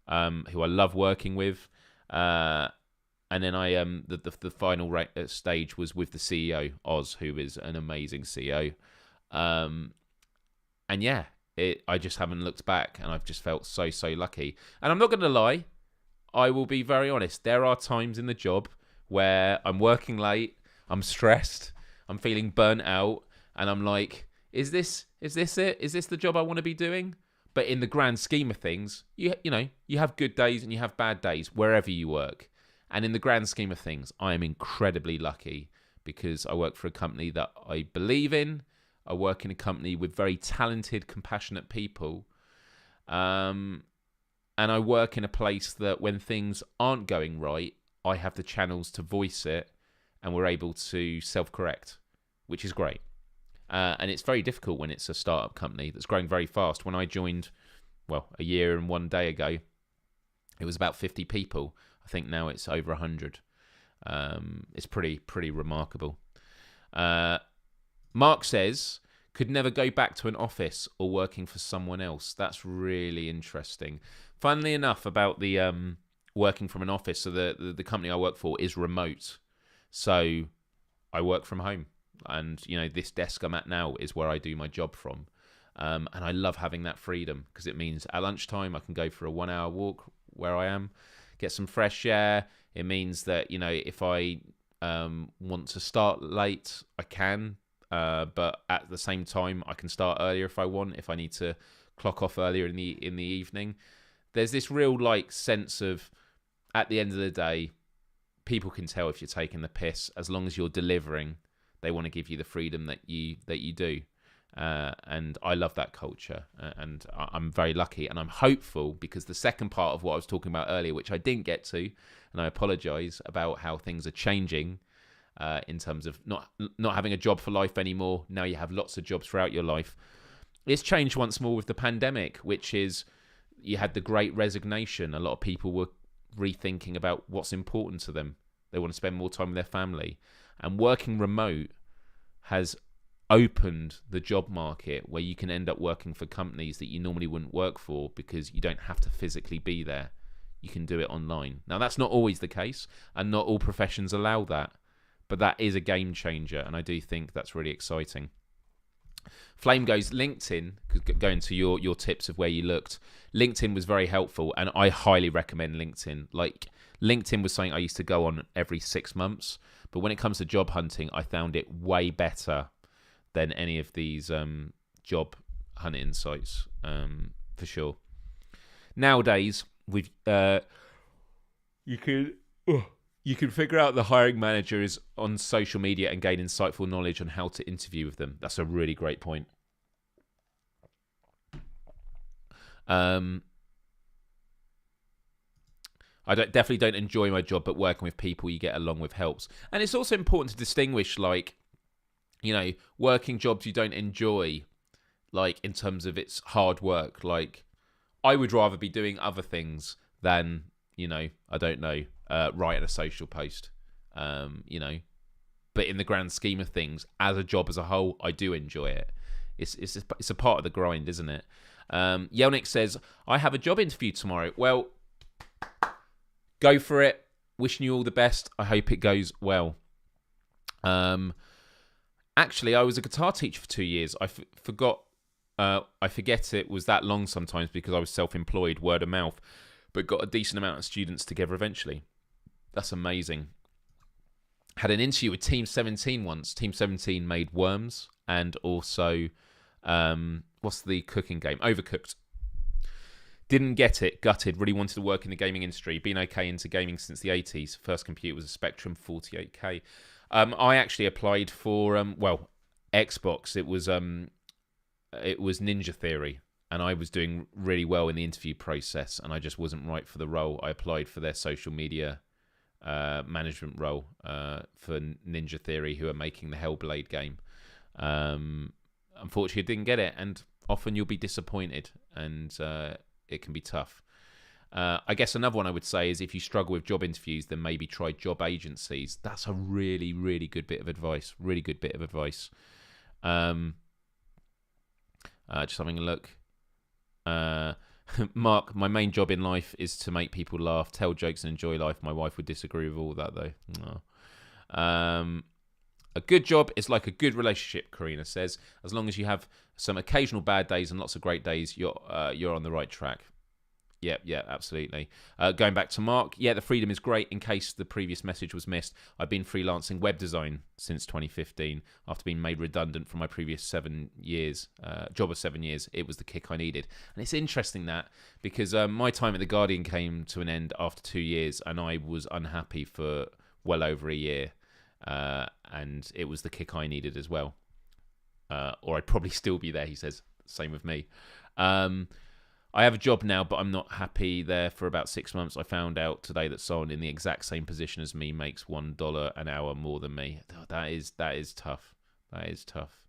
S4: who I love working with. And then the final stage was with the CEO, Oz, who is an amazing CEO. And yeah, I just haven't looked back, and I've just felt so lucky. And I'm not going to lie, I will be very honest. There are times in the job where I'm working late, I'm stressed, I'm feeling burnt out, and I'm like, is this it? Is this the job I want to be doing? But in the grand scheme of things, you have good days and you have bad days wherever you work. And in the grand scheme of things, I am incredibly lucky because I work for a company that I believe in. I work in a company with very talented, compassionate people. And I work in a place that when things aren't going right, I have the channels to voice it, and we're able to self-correct, which is great. And it's very difficult when it's a startup company that's growing very fast. When I joined, a year and 1 day ago, it was about 50 people. I think now it's over 100. It's pretty remarkable. Mark says, could never go back to an office or working for someone else. That's really interesting. Funnily enough, about the working from an office, so the company I work for is remote. So I work from home. And, this desk I'm at now is where I do my job from. And I love having that freedom because it means at lunchtime I can go for a 1 hour walk where I am, get some fresh air. It means that, if I want to start late, I can. But at the same time, I can start earlier if I want, if I need to clock off earlier in the evening. There's this real sense of, at the end of the day, people can tell if you're taking the piss. As long as you're delivering, they want to give you the freedom that you do. And I love that culture, and I'm very lucky, and I'm hopeful because the second part of what I was talking about earlier, which I didn't get to, and I apologise about how things are changing in terms of not having a job for life anymore. Now you have lots of jobs throughout your life. It's changed once more with the pandemic, which is you had the Great Resignation. A lot of people were rethinking about what's important to them. They want to spend more time with their family, and working remote has opened the job market where you can end up working for companies that you normally wouldn't work for because you don't have to physically be there. You can do it online. Now, that's not always the case, and not all professions allow that, but that is a game changer, and I do think that's really exciting. Flame goes, LinkedIn, going to your tips of where you looked, LinkedIn was very helpful, and I highly recommend LinkedIn. LinkedIn was something I used to go on every 6 months, but when it comes to job hunting, I found it way better than any of these job hunting sites, for sure. Nowadays, with you can figure out the hiring manager is on social media and gain insightful knowledge on how to interview with them. That's a really great point. I definitely don't enjoy my job, but working with people you get along with helps. And it's also important to distinguish, working jobs you don't enjoy, in terms of it's hard work. I would rather be doing other things than, writing a social post, But in the grand scheme of things, as a job as a whole, I do enjoy it. It's a part of the grind, isn't it? Yelnik says, I have a job interview tomorrow. Well, go for it. wishing you all the best. I hope it goes well. Actually, I was a guitar teacher for 2 years. I forget it was that long sometimes because I was self-employed, word of mouth, but got a decent amount of students together eventually. That's amazing. Had an interview with Team 17 once. Team 17 made Worms and also, what's the cooking game? Overcooked. Didn't get it. Gutted. Really wanted to work in the gaming industry. Been okay into gaming since the 80s. First computer was a Spectrum 48K. I actually applied for, Xbox. It was Ninja Theory. And I was doing really well in the interview process. And I just wasn't right for the role. I applied for their social media management role for Ninja Theory, who are making the Hellblade game. Unfortunately, I didn't get it, and often you'll be disappointed, and it can be tough. I guess another one I would say is if you struggle with job interviews, then maybe try job agencies. That's a really, really good bit of advice. Really good bit of advice. Just having a look. Mark, my main job in life is to make people laugh, tell jokes, and enjoy life. My wife would disagree with all that, though. No. A good job is like a good relationship, Karina says. As long as you have some occasional bad days and lots of great days, you're on the right track. Yeah, absolutely. Going back to Mark, the freedom is great. In case the previous message was missed, I've been freelancing web design since 2015 after being made redundant from my previous 7 years, job of 7 years. It was the kick I needed. And it's interesting that because my time at The Guardian came to an end after 2 years and I was unhappy for well over a year. And it was the kick I needed as well. Or I'd probably still be there, he says. Same with me. I have a job now, but I'm not happy there for about 6 months. I found out today that someone in the exact same position as me makes $1 an hour more than me. Oh, that is tough. That is tough.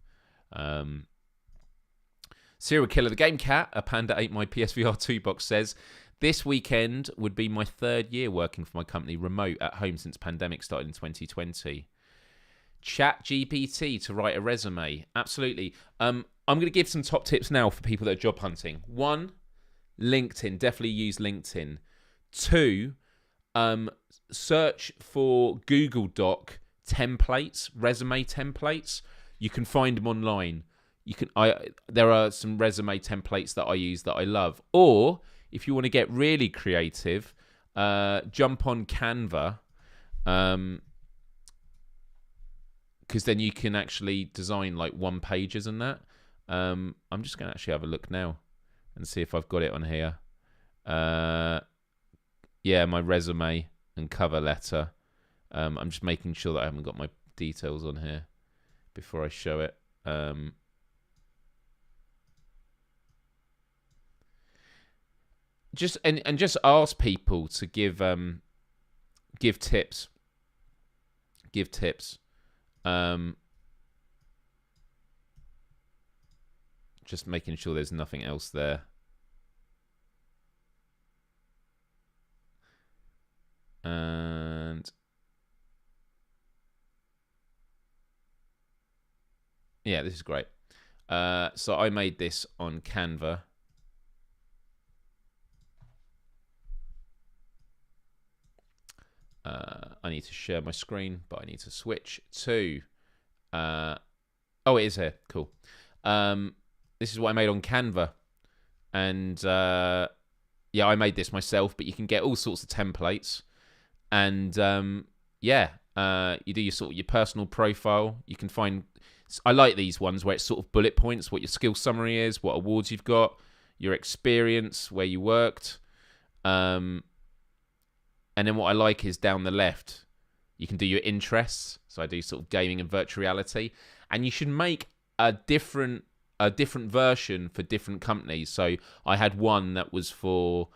S4: Serial Killer, the Game Cat, a Panda ate my PSVR 2 box, says, this weekend would be my 3rd year working for my company remote at home since pandemic started in 2020. Chat GPT to write a resume. Absolutely. I'm going to give some top tips now for people that are job hunting. 1, LinkedIn. Definitely use LinkedIn. 2, search for Google Doc templates, resume templates. You can find them online. There are some resume templates that I use that I love. Or if you want to get really creative, jump on Canva, because then you can actually design like one pages and that. I'm just going to actually have a look now and see if I've got it on here. My resume and cover letter. I'm just making sure that I haven't got my details on here before I show it. Just ask people to give tips. Give tips. Just making sure there's nothing else there. And yeah, this is great. So I made this on Canva. I need to share my screen, but I need to switch to... it is here. Cool. This is what I made on Canva. And I made this myself, but you can get all sorts of templates. And you do your personal profile. You can find... I like these ones where it's sort of bullet points, what your skill summary is, what awards you've got, your experience, where you worked. And then what I like is down the left, you can do your interests. So I do sort of gaming and virtual reality. And you should make a different version for different companies. So I had one that was for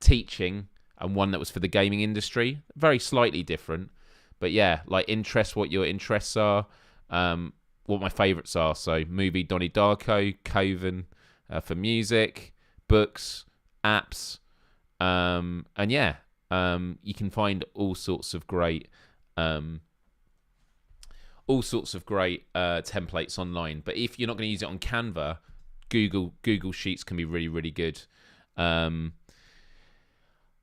S4: teaching and one that was for the gaming industry. Very slightly different. But yeah, like interests, what your interests are, what my favourites are. So movie Donnie Darko, Coven for music, books, apps. You can find all sorts of great templates online. But if you're not going to use it on Canva, Google Sheets can be really, really good.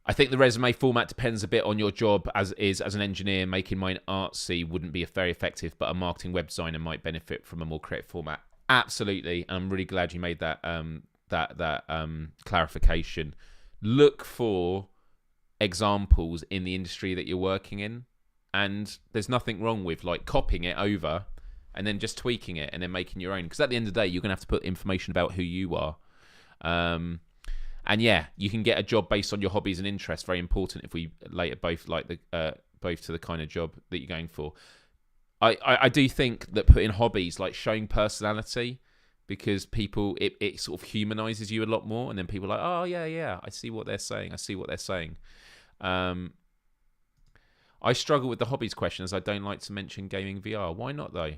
S4: I think the resume format depends a bit on your job. As an engineer, making mine artsy wouldn't be very effective, but a marketing web designer might benefit from a more creative format. Absolutely, I'm really glad you made that clarification. Look for examples in the industry that you're working in, and there's nothing wrong with like copying it over and then just tweaking it and then making your own, because at the end of the day you're gonna have to put information about who you are. And yeah, you can get a job based on your hobbies and interests. Very important if we later both like the both to the kind of job that you're going for. I do think that putting hobbies, like showing personality, because people, it sort of humanizes you a lot more, and then people are like, oh yeah, I see what they're saying. I struggle with the hobbies question, as I don't like to mention gaming VR. Why not though?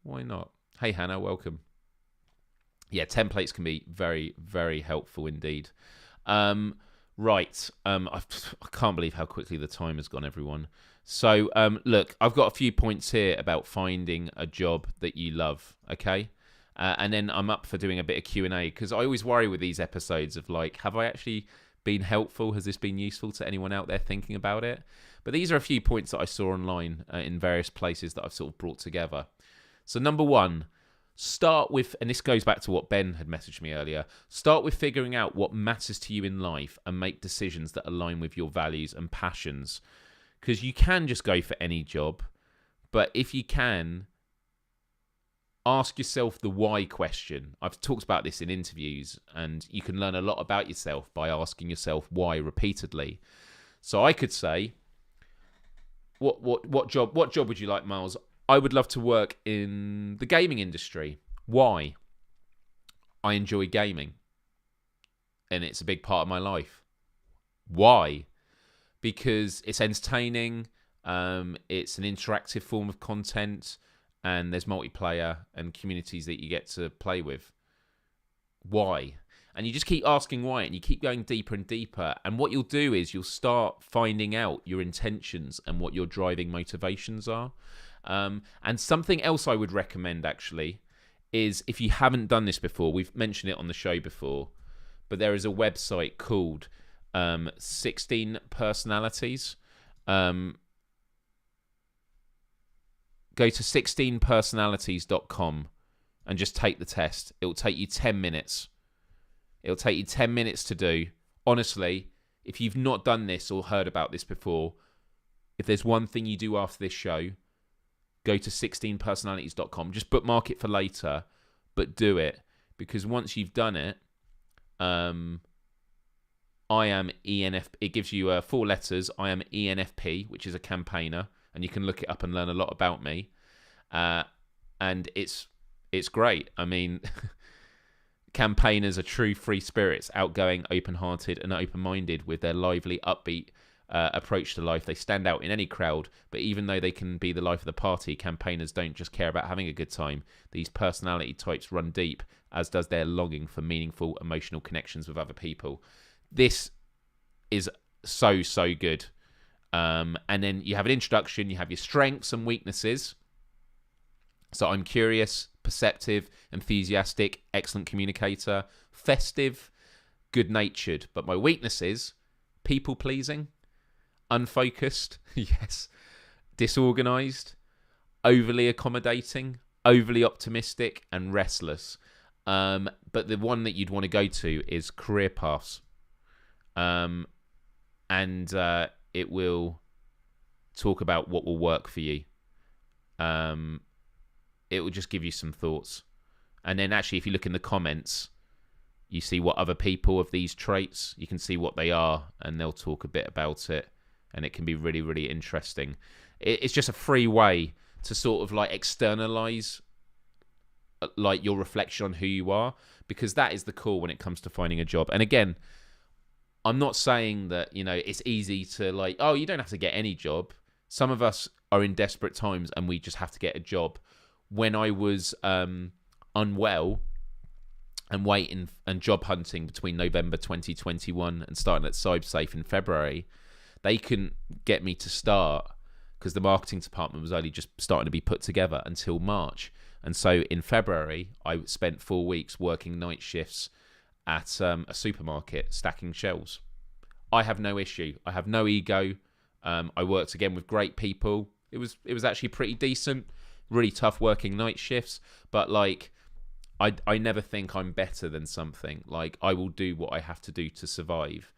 S4: Why not? Hey Hannah, welcome. Yeah, templates can be very, very helpful indeed. Right. I can't believe how quickly the time has gone, everyone. So, look, I've got a few points here about finding a job that you love, okay? And then I'm up for doing a bit of Q&A, because I always worry with these episodes of like, have I actually been helpful? Has this been useful to anyone out there thinking about it? But these are a few points that I saw online in various places that I've sort of brought together. So number one, start with, and this goes back to what Ben had messaged me earlier, start with figuring out what matters to you in life and make decisions that align with your values and passions. Because you can just go for any job, but if you can, ask yourself the why question. I've talked about this in interviews, and you can learn a lot about yourself by asking yourself why repeatedly. So I could say, what job would you like, Myles? I would love to work in the gaming industry. Why? I enjoy gaming, and it's a big part of my life. Why? Because it's entertaining, it's an interactive form of content, and there's multiplayer and communities that you get to play with. Why? And you just keep asking why, and you keep going deeper and deeper. And what you'll do is you'll start finding out your intentions and what your driving motivations are. And something else I would recommend, actually, is if you haven't done this before, we've mentioned it on the show before, but there is a website called 16 Personalities. Go to 16personalities.com and just take the test. It will take you 10 minutes. It'll take you 10 minutes to do. Honestly, if you've not done this or heard about this before, if there's one thing you do after this show, go to 16personalities.com. Just bookmark it for later, but do it. Because once you've done it, I am ENF. It gives you 4 letters. I am ENFP, which is a campaigner, and you can look it up and learn a lot about me. And it's great. I mean, campaigners are true free spirits, outgoing, open-hearted, and open-minded with their lively, upbeat approach to life. They stand out in any crowd, but even though they can be the life of the party, campaigners don't just care about having a good time. These personality types run deep, as does their longing for meaningful emotional connections with other people. This is so good. And then you have an introduction, you have your strengths and weaknesses. So I'm curious, perceptive, enthusiastic, excellent communicator, festive, good-natured. But my weaknesses, people-pleasing, unfocused, yes, disorganized, overly accommodating, overly optimistic, and restless. But the one that you'd want to go to is career paths. And it will talk about what will work for you. It will just give you some thoughts. And then actually, if you look in the comments, you see what other people of these traits, you can see what they are, and they'll talk a bit about it. And it can be really, really interesting. It's just a free way to sort of like externalize like your reflection on who you are, because that is the core when it comes to finding a job. And again, I'm not saying that, you know, it's easy to like, oh, you don't have to get any job. Some of us are in desperate times and we just have to get a job. When I was unwell and waiting and job hunting between November 2021 and starting at CyberSafe in February, they couldn't get me to start because the marketing department was only just starting to be put together until March. And so in February, I spent 4 weeks working night shifts at a supermarket, stacking shelves. I have no issue. I have no ego. I worked again with great people. It was actually pretty decent. Really tough working night shifts, but like I never think I'm better than something. Like I will do what I have to do to survive.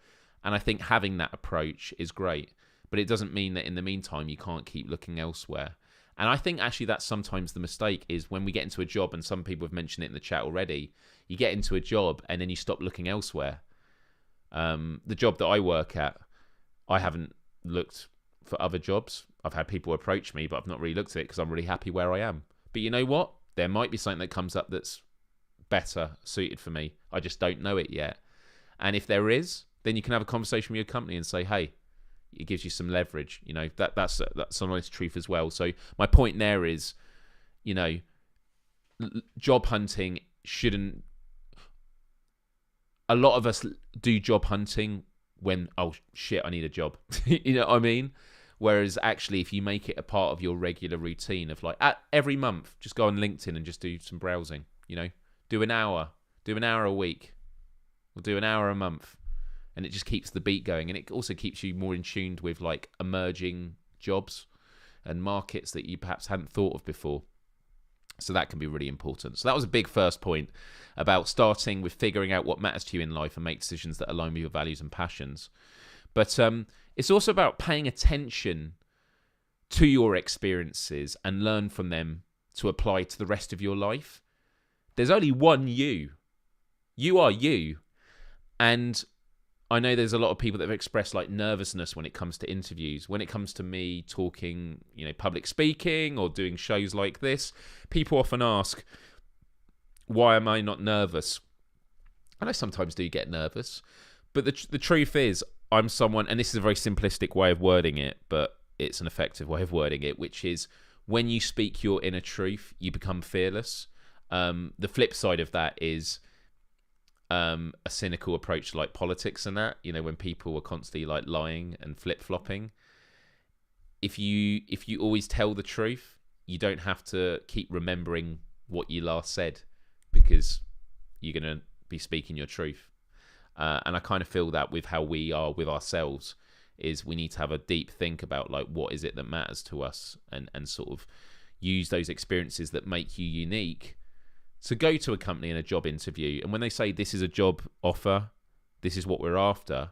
S4: And I think having that approach is great, but it doesn't mean that in the meantime you can't keep looking elsewhere. And I think actually that's sometimes the mistake is when we get into a job, and some people have mentioned it in the chat already, you get into a job and then you stop looking elsewhere. The job that I work at, I haven't looked for other jobs. I've had people approach me, but I've not really looked at it because I'm really happy where I am. But you know what? There might be something that comes up that's better suited for me. I just don't know it yet. And if there is, then you can have a conversation with your company and say, hey, it gives you some leverage. You know, that's some honest truth as well. So my point there is, you know, job hunting shouldn't. A lot of us do job hunting when, oh shit, I need a job. You know what I mean? Whereas actually, if you make it a part of your regular routine of like every month, just go on LinkedIn and just do some browsing. You know, do an hour a week, or do an hour a month. And it just keeps the beat going. And it also keeps you more in tune with like emerging jobs and markets that you perhaps hadn't thought of before. So that can be really important. So that was a big first point about starting with figuring out what matters to you in life and make decisions that align with your values and passions. But it's also about paying attention to your experiences and learn from them to apply to the rest of your life. There's only one you. You are you. And I know there's a lot of people that have expressed like nervousness when it comes to interviews. When it comes to me talking, you know, public speaking or doing shows like this, people often ask, why am I not nervous? And I sometimes do get nervous. But the truth is, I'm someone, and this is a very simplistic way of wording it, but it's an effective way of wording it, which is when you speak your inner truth, you become fearless. The flip side of that is a cynical approach to like politics and that, you know, when people are constantly like lying and flip-flopping. If you always tell the truth, you don't have to keep remembering what you last said because you're going to be speaking your truth. And I kind of feel that with how we are with ourselves is we need to have a deep think about like what is it that matters to us and sort of use those experiences that make you unique to go to a company in a job interview. And when they say this is a job offer, this is what we're after,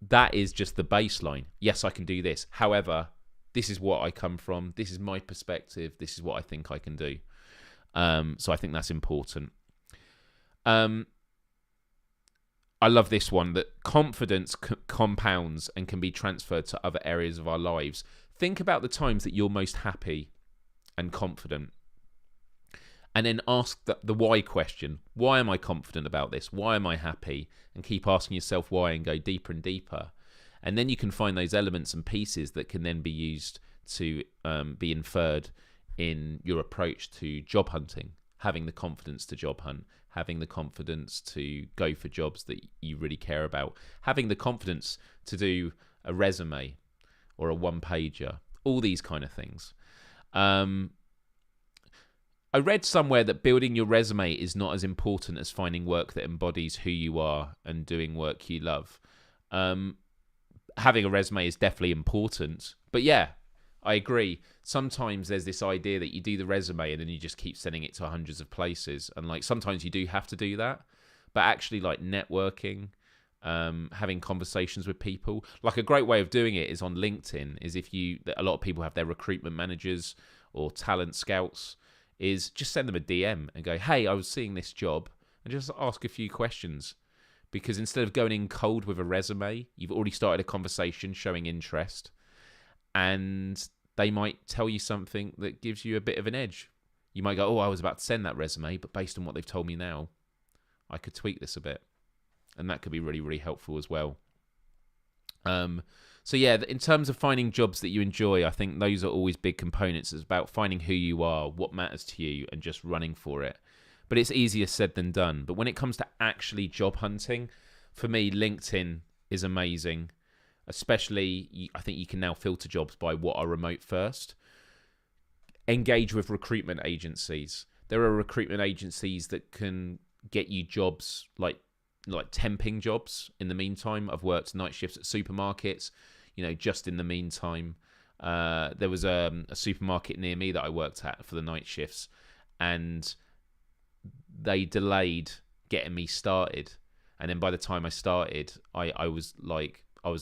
S4: that is just the baseline. Yes, I can do this. However, this is what I come from. This is my perspective. This is what I think I can do. So I think that's important. I love this one, that confidence compounds and can be transferred to other areas of our lives. Think about the times that you're most happy and confident. And then ask the why question. Why am I confident about this? Why am I happy? And keep asking yourself why and go deeper and deeper. And then you can find those elements and pieces that can then be used to be inferred in your approach to job hunting. Having the confidence to job hunt. Having the confidence to go for jobs that you really care about. Having the confidence to do a resume or a one-pager. All these kind of things. I read somewhere that building your resume is not as important as finding work that embodies who you are and doing work you love. Having a resume is definitely important. But yeah, I agree. Sometimes there's this idea that you do the resume and then you just keep sending it to hundreds of places. And like sometimes you do have to do that. But actually like networking, having conversations with people. Like a great way of doing it is on LinkedIn, is a lot of people have their recruitment managers or talent scouts, is just send them a DM and go, hey, I was seeing this job, and just ask a few questions. Because instead of going in cold with a resume, you've already started a conversation showing interest, and they might tell you something that gives you a bit of an edge. You might go, oh, I was about to send that resume, but based on what they've told me now, I could tweak this a bit. And that could be really, really helpful as well. So yeah, in terms of finding jobs that you enjoy, I think those are always big components. It's about finding who you are, what matters to you, and just running for it. But it's easier said than done. But when it comes to actually job hunting, for me, LinkedIn is amazing. Especially, I think you can now filter jobs by what are remote first. Engage with recruitment agencies. There are recruitment agencies that can get you jobs like like temping jobs in the meantime. I've worked night shifts at supermarkets, just in the meantime. There was a supermarket near me that I worked at for the night shifts, and they delayed getting me started. And then by the time I started, I was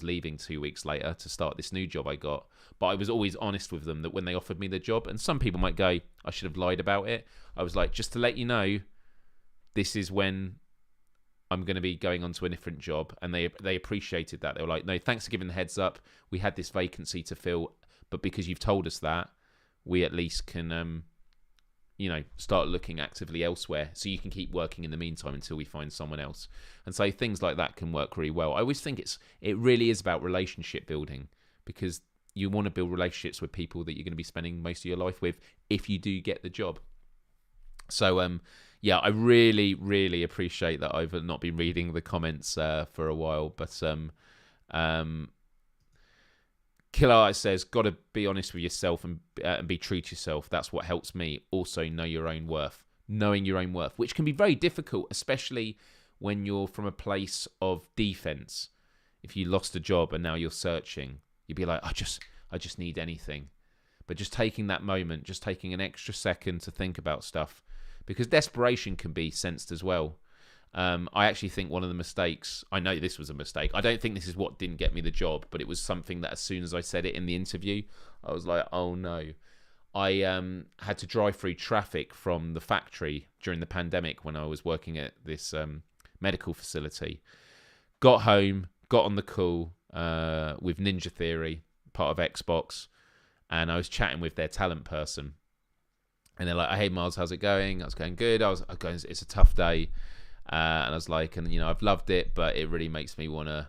S4: leaving 2 weeks later to start this new job I got. But I was always honest with them that when they offered me the job, and some people might go, I should have lied about it. I was like, just to let you know, this is when I'm going to be going on to a different job. And they appreciated that. They were like, no, thanks for giving the heads up. We had this vacancy to fill, but because you've told us that, we at least can, start looking actively elsewhere, so you can keep working in the meantime until we find someone else. And so things like that can work really well. I always think it really is about relationship building, because you want to build relationships with people that you're going to be spending most of your life with if you do get the job. So I really, really appreciate that I've not been reading the comments for a while, but Killer says, got to be honest with yourself and be true to yourself. That's what helps me. Also, know your own worth. Knowing your own worth, which can be very difficult, especially when you're from a place of defense. If you lost a job and now you're searching, you'd be like, I just need anything. But just taking that moment, just taking an extra second to think about stuff, because desperation can be sensed as well. I actually think one of the mistakes, I know this was a mistake. I don't think this is what didn't get me the job, but it was something that as soon as I said it in the interview, I was like, oh no. I had to drive through traffic from the factory during the pandemic when I was working at this medical facility. Got home, got on the call with Ninja Theory, part of Xbox, and I was chatting with their talent person. And they're like, hey, Myles, how's it going? I was going, good. I was going, it's a tough day. And I was like, I've loved it, but it really makes me want to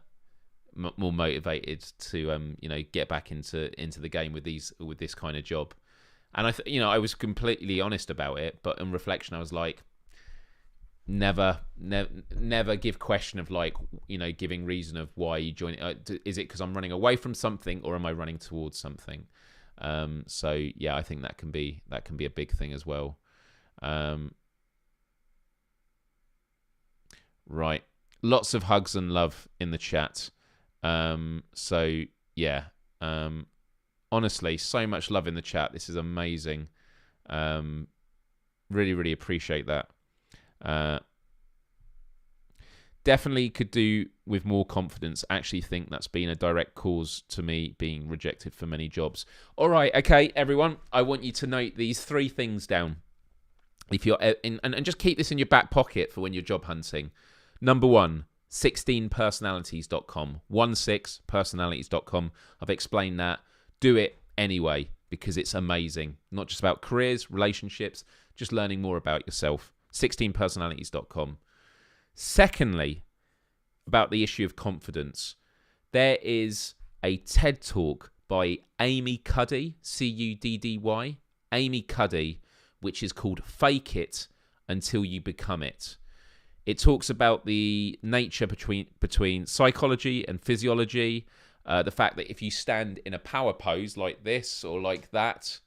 S4: more motivated to, get back into the game with this kind of job. And I was completely honest about it, but in reflection, I was like, never give question of giving reason of why you join it. Is it because I'm running away from something, or am I running towards something? So yeah, I think that can be a big thing as well. Right. Lots of hugs and love in the chat. So yeah. Honestly, so much love in the chat. This is amazing. Really, really appreciate that. Definitely could do with more confidence. Actually think that's been a direct cause to me being rejected for many jobs. All right. Okay, everyone. I want you to note these 3 things down. If you're and just keep this in your back pocket for when you're job hunting. Number 1, 16personalities.com. 16personalities.com. I've explained that. Do it anyway, because it's amazing. Not just about careers, relationships, just learning more about yourself. 16personalities.com. Secondly, about the issue of confidence, there is a TED Talk by Amy Cuddy, Cuddy, Amy Cuddy, which is called Fake It Until You Become It. It talks about the nature between psychology and physiology, the fact that if you stand in a power pose like this or like that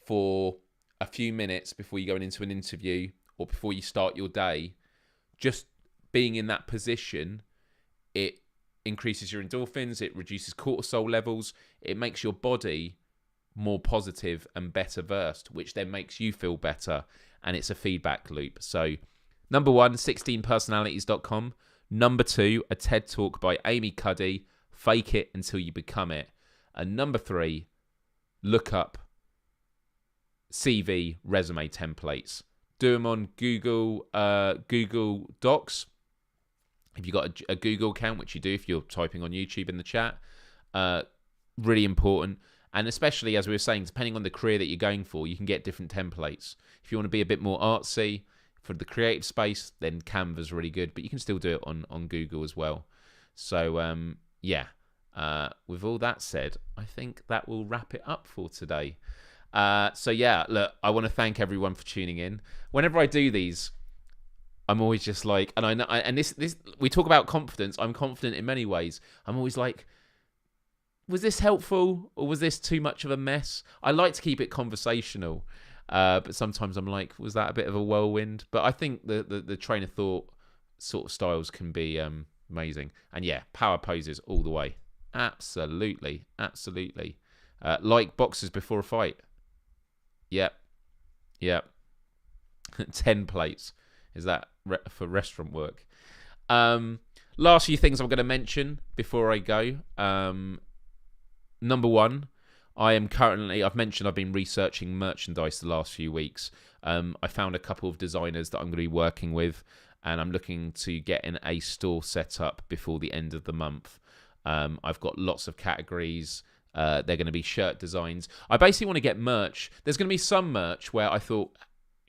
S4: for a few minutes before you go into an interview or before you start your day, just being in that position, it increases your endorphins, it reduces cortisol levels, it makes your body more positive and better versed, which then makes you feel better, and it's a feedback loop. So number 1, 16personalities.com. Number 2, a TED Talk by Amy Cuddy, Fake It Until You Become It. And number 3, look up CV resume templates. Do them on Google Docs. If you've got a Google account, which you do if you're typing on YouTube in the chat, really important. And especially, as we were saying, depending on the career that you're going for, you can get different templates. If you want to be a bit more artsy for the creative space, then Canva's really good, but you can still do it on Google as well. So, with all that said, I think that will wrap it up for today. So yeah, look, I want to thank everyone for tuning in. Whenever I do these, I'm always just like, and I know, and this we talk about confidence. I'm confident in many ways. I'm always like, was this helpful or was this too much of a mess? I like to keep it conversational, but sometimes I'm like, was that a bit of a whirlwind? But I think the train of thought sort of styles can be amazing. And yeah, power poses all the way. Absolutely. Like boxers before a fight. Yep. 10 plates. Is that for restaurant work? Last few things I'm going to mention before I go. Number one, I've mentioned I've been researching merchandise the last few weeks. I found a couple of designers that I'm going to be working with, and I'm looking to get a store set up before the end of the month. I've got lots of categories. They're going to be shirt designs. I basically want to get merch. There's going to be some merch where I thought,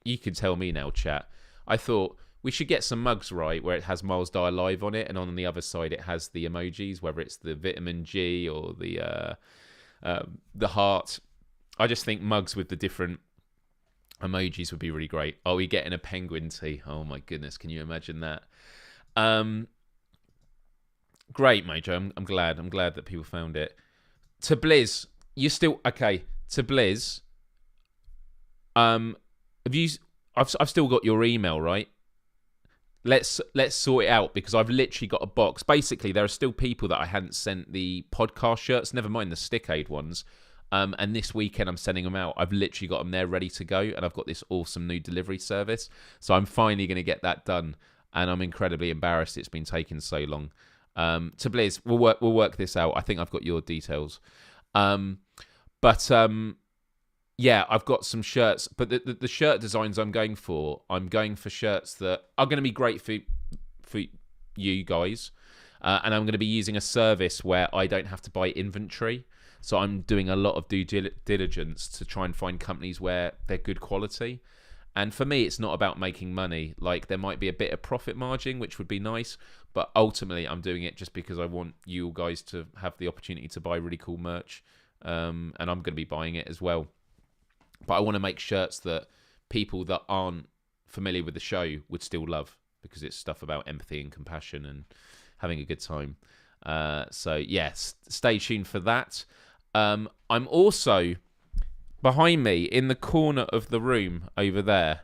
S4: you can tell me now, chat. I thought we should get some mugs, right, where it has Myles Dyer Live on it, and on the other side it has the emojis, whether it's the vitamin G or the heart. I just think mugs with the different emojis would be really great. Are we getting a penguin tee? Oh my goodness, can you imagine that? Great, Mojo. I'm glad that people found it. To Blizz, you still okay? To Blizz, I've still got your email, right? Let's sort it out, because I've literally got a box. Basically, there are still people that I hadn't sent the podcast shirts, never mind the Stick Aid ones. And this weekend I'm sending them out. I've literally got them there ready to go, and I've got this awesome new delivery service. So I'm finally going to get that done, and I'm incredibly embarrassed it's been taking so long. To Blizz, we'll work this out. I think I've got your details. Yeah, I've got some shirts, but the shirt designs I'm going for shirts that are going to be great for you guys, and I'm going to be using a service where I don't have to buy inventory. So I'm doing a lot of due diligence to try and find companies where they're good quality. And for me, it's not about making money. Like, there might be a bit of profit margin, which would be nice, but ultimately I'm doing it just because I want you guys to have the opportunity to buy really cool merch, and I'm going to be buying it as well. But I want to make shirts that people that aren't familiar with the show would still love, because it's stuff about empathy and compassion and having a good time. So, yes, stay tuned for that. I'm also, behind me, in the corner of the room over there,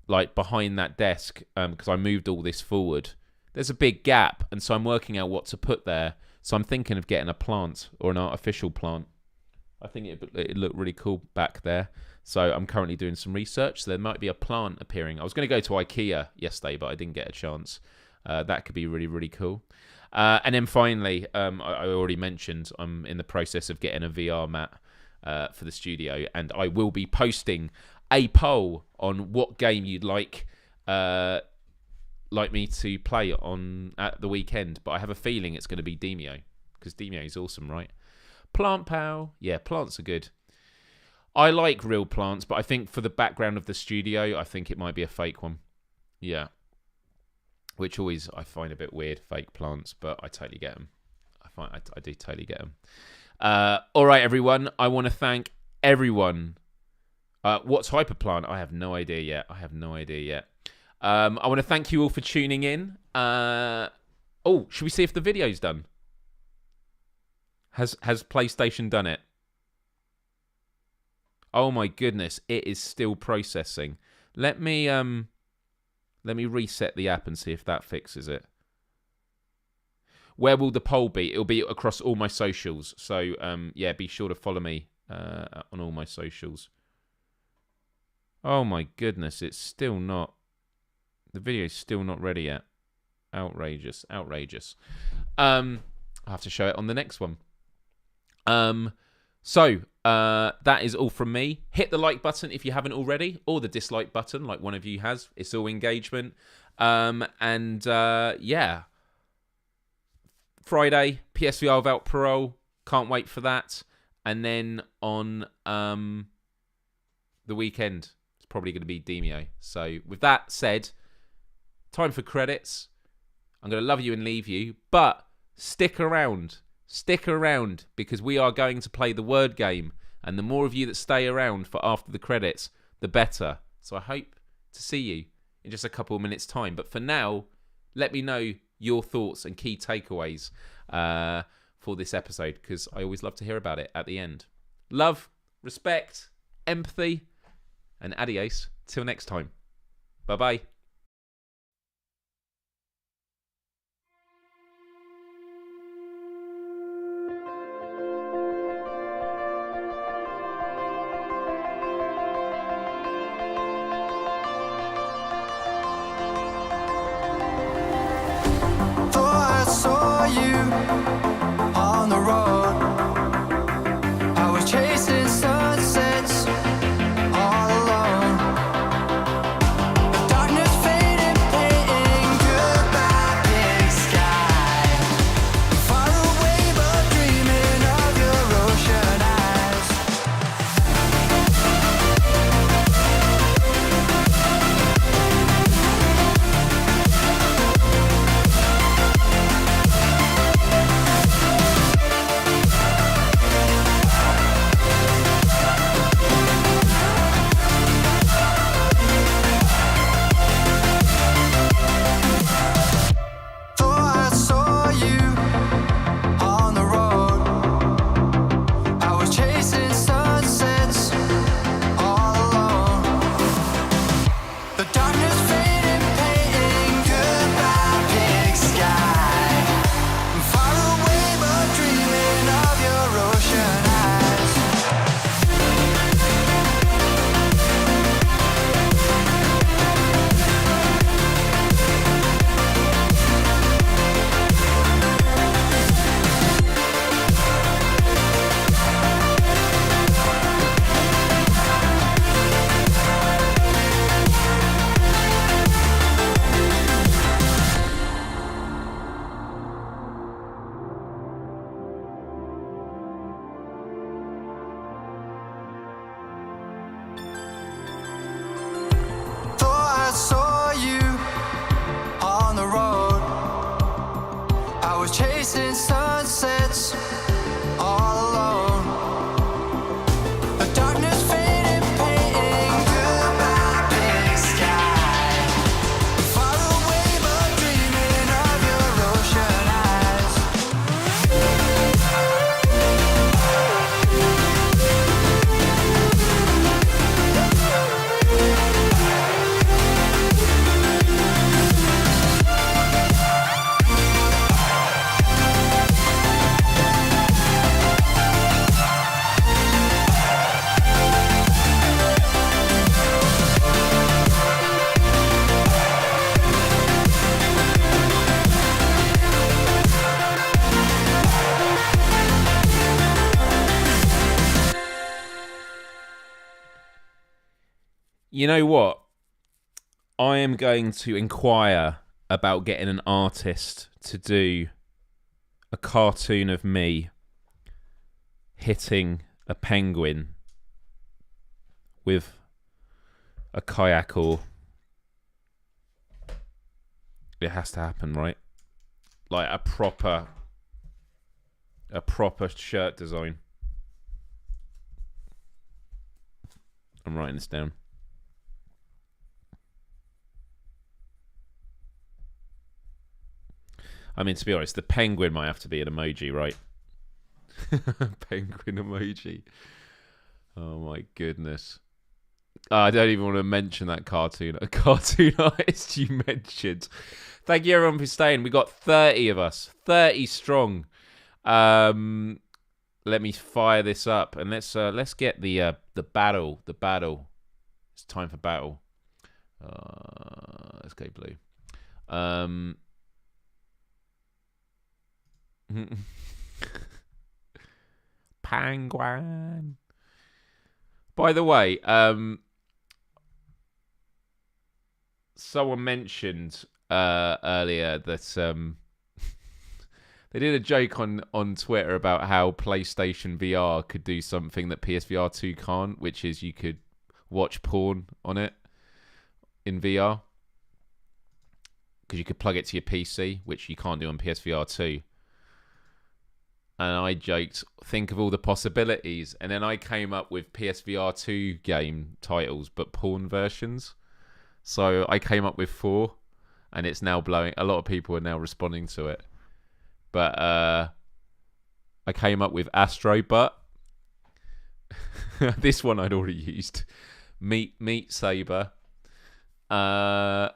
S4: like behind that desk, because I moved all this forward, there's a big gap, and so I'm working out what to put there. So I'm thinking of getting a plant, or an artificial plant. I think it'd look really cool back there. So I'm currently doing some research. So there might be a plant appearing. I was going to go to IKEA yesterday, but I didn't get a chance. That could be really, really cool. And then finally, I already mentioned I'm in the process of getting a VR mat for the studio, and I will be posting a poll on what game you'd like me to play on at the weekend. But I have a feeling it's going to be Demio, because Demio is awesome, right? Plant pal. Yeah, plants are good. I like real plants, but I think for the background of the studio, I think it might be a fake one. Yeah. Which always I find a bit weird, fake plants, but I totally get them. I do totally get them. All right, everyone. I want to thank everyone. What type of plant? I have no idea yet. I want to thank you all for tuning in. Should we see if the video's done? Has PlayStation done it? Oh my goodness, it is still processing. Let me reset the app and see if that fixes it. Where will the poll be? It'll be across all my socials. So yeah, be sure to follow me on all my socials. Oh my goodness, it's still not. The video's still not ready yet. Outrageous. I'll have to show it on the next one. So that is all from me. Hit the like button if you haven't already, or the dislike button like one of you has. It's all engagement. Yeah. Friday, PSVR without parole. Can't wait for that. And then on the weekend, it's probably going to be Demio. So with that said, time for credits. I'm going to love you and leave you, but stick around. Stick around, because we are going to play the word game, and the more of you that stay around for after the credits, the better. So I hope to see you in just a couple of minutes' time. But for now, let me know your thoughts and key takeaways for this episode, because I always love to hear about it at the end. Love, respect, empathy, and adios. Till next time. Bye-bye.
S5: on the road. I was chasing sunsets all alone. The darkness faded, painting goodbye big sky. Far away but dreaming of your ocean eyes. Thought I saw you on the road. I was chasing sunsets all alone. The darkness faded, painting goodbye big sky. Far away but dreaming of your ocean eyes. Thought I saw you on the road. I was chasing sunsets all alone. The darkness faded, painting goodbye big sky. Far away but dreaming of your ocean eyes.
S4: You know what? I am going to inquire about getting an artist to do a cartoon of me hitting a penguin with a kayak oar. It has to happen, right? Like a proper shirt design. I'm writing this down. I mean, to be honest, the penguin might have to be an emoji, right? Penguin emoji. Oh my goodness. I don't even want to mention that cartoon. A cartoon artist you mentioned. Thank you everyone for staying. We got 30 of us. 30 strong. Let me fire this up and let's get the battle. The battle. It's time for battle. Let's go blue. Penguin. By the way, someone mentioned earlier that they did a joke on Twitter about how PlayStation VR could do something that PSVR 2 can't, which is you could watch porn on it in VR. Because you could plug it to your PC, which you can't do on PSVR 2. And I joked, think of all the possibilities. And then I came up with PSVR 2 game titles, but porn versions. So I came up with 4. And it's now blowing. A lot of people are now responding to it. But I came up with Astro Butt. This one I'd already used. Meat Saber. Not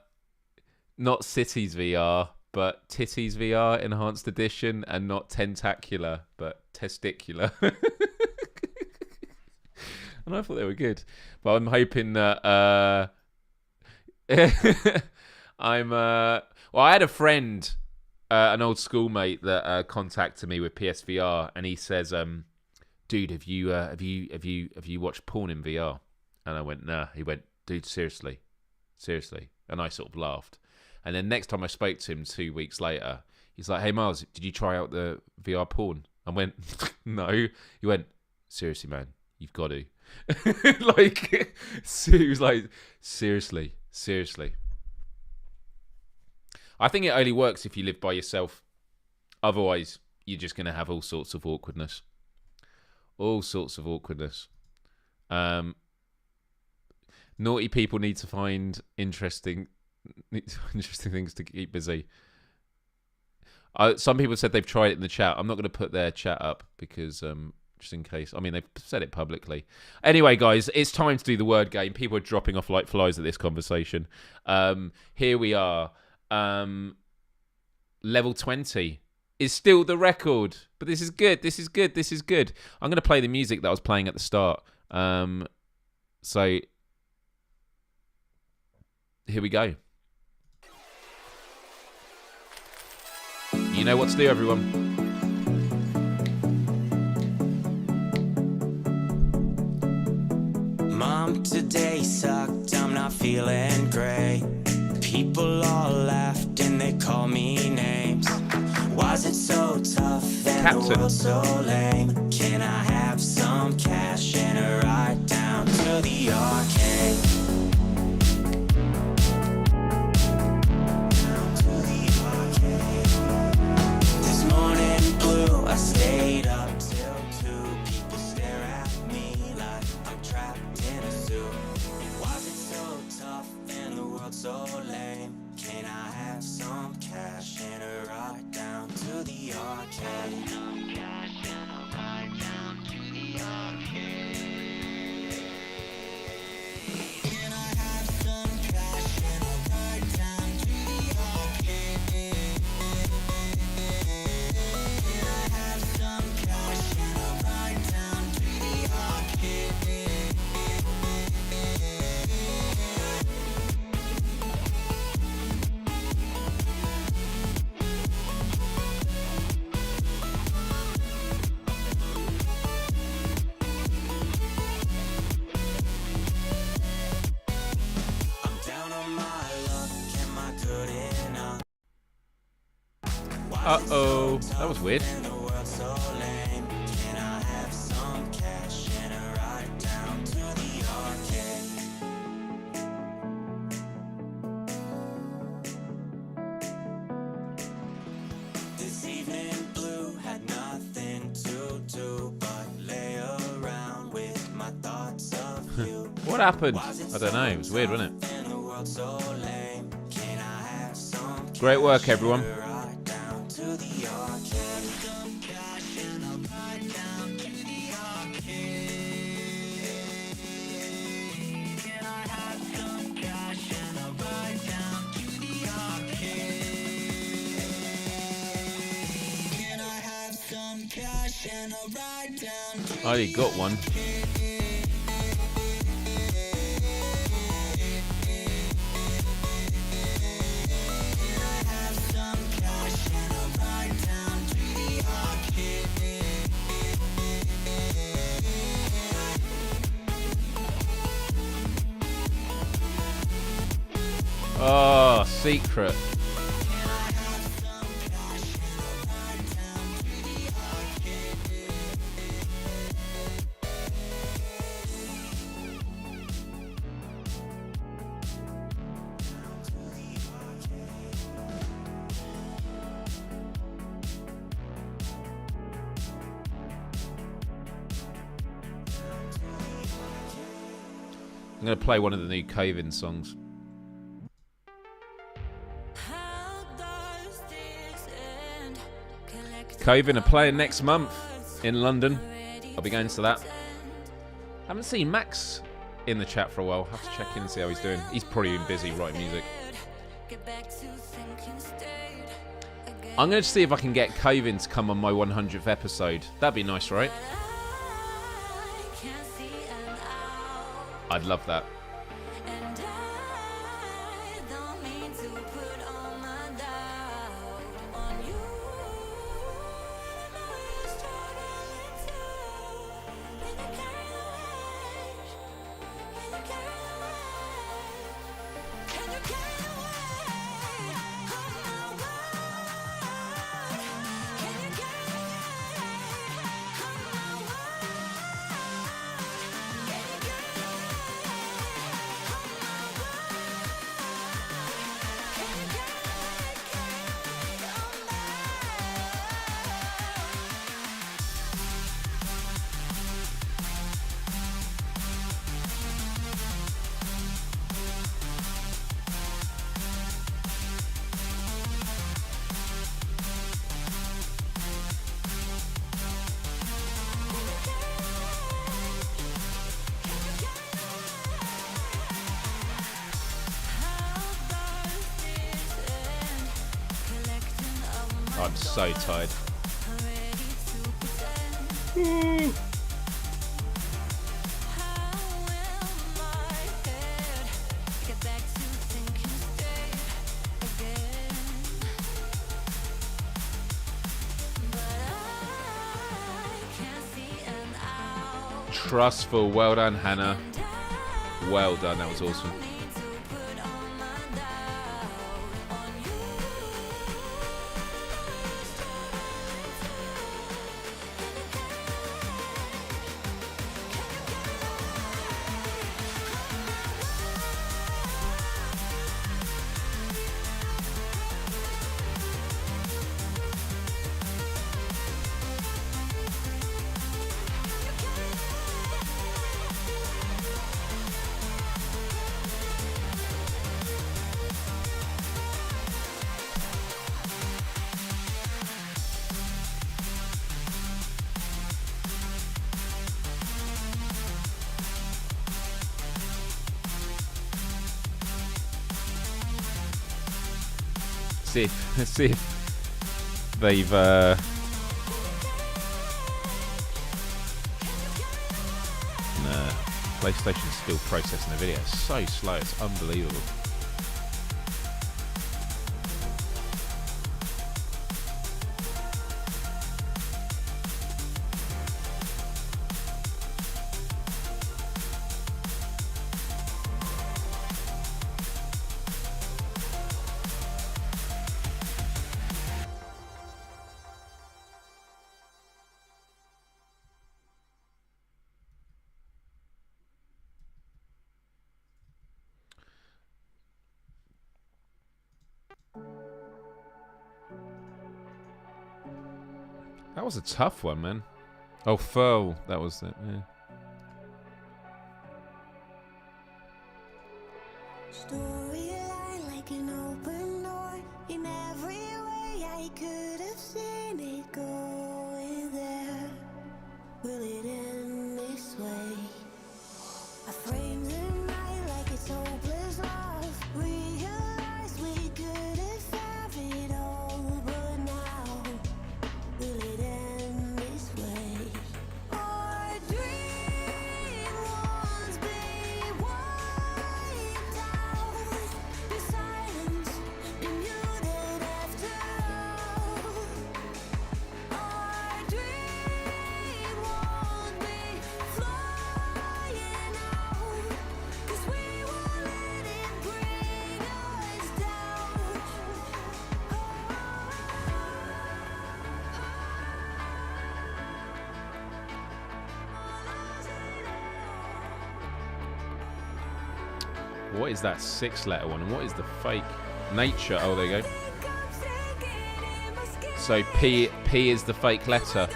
S4: Cities VR, but Titties VR Enhanced Edition, and not Tentacular, but Testicular. And I thought they were good. But I'm hoping that... well, I had a friend an old schoolmate that contacted me with PSVR, and he says, "Dude, have you watched porn in VR?" And I went, "Nah." He went, "Dude, seriously," and I sort of laughed. And then next time I spoke to him 2 weeks later, he's like, "Hey Myles, did you try out the VR porn?" I went, "No." He went, "Seriously, man, you've got to." Like, he was like, seriously. I think it only works if you live by yourself. Otherwise, you're just going to have all sorts of awkwardness. Naughty people need to find interesting things to keep busy. Some people said they've tried it in the chat. I'm not going to put their chat up because just in case. I mean, they've said it publicly. Anyway, guys, it's time to do the word game. People are dropping off like flies at this conversation. Here we are. Level 20 is still the record, but this is good. I'm going to play the music that I was playing at the start. So here we go. You know what to do, everyone.
S3: Mom, today sucked, I'm not feeling great. People all laughed and they call me names. Why's it so tough and
S4: Captain.
S3: the world so lame? Can I have some cash and a ride down to the arcade? This morning blue, I stayed up till 2. People stare at me like I'm trapped in a zoo. Why's it so tough and the world so lame? Can I have some cash and a ride down to the arcade? Can I have some cash and a ride down to the arcade? Can I have some cash and a ride down to the arcade? I'm down on my luck, am I good enough?
S4: Uh-oh. That was weird.
S3: And the world so lame. Can I have some cash and a ride down to the arcade? This evening blue had nothing to do but lay around with my thoughts of you.
S4: What happened? I don't know. It was weird, wasn't it?
S3: And the world so lame. Can I have some
S4: Great work, everyone.
S3: ride down to the arcade? Some cash and a ride down to the arcade. Can I have some cash and a ride down to the arcade? Can I have some cash and a ride down to
S4: I already got one.
S3: some cash and a ride down to the arcade?
S4: Oh, secret. I'm going to play one of the new Coven songs. Coven are playing next month in London. I'll be going to that. Haven't seen Max in the chat for a while. Have to check in and see how he's doing. He's probably been busy writing music. I'm going to see if I can get Coven to come on my 100th episode. That'd be nice, right? I'd love that. I'm so tired. Trustful. Well done, Hannah. Well done. That was awesome. Let's see if they've nah, PlayStation's still processing the video. It's so slow, it's unbelievable. That was a tough one, man. Oh, Furl. That was it, yeah.
S2: Storyline like an open door. In every way I could have seen it going there. Will it end this way? I framed the night like it's hopeless love. Realized we could have have it all, but now will it end this way? Our dream won't be wiped out. The silence be muted after all. Our dream won't be flying out, 'cause we won't let it bring us down.
S4: What is that 6-letter one? And what is the fake? Nature. Oh, there you go. So P is the fake letter.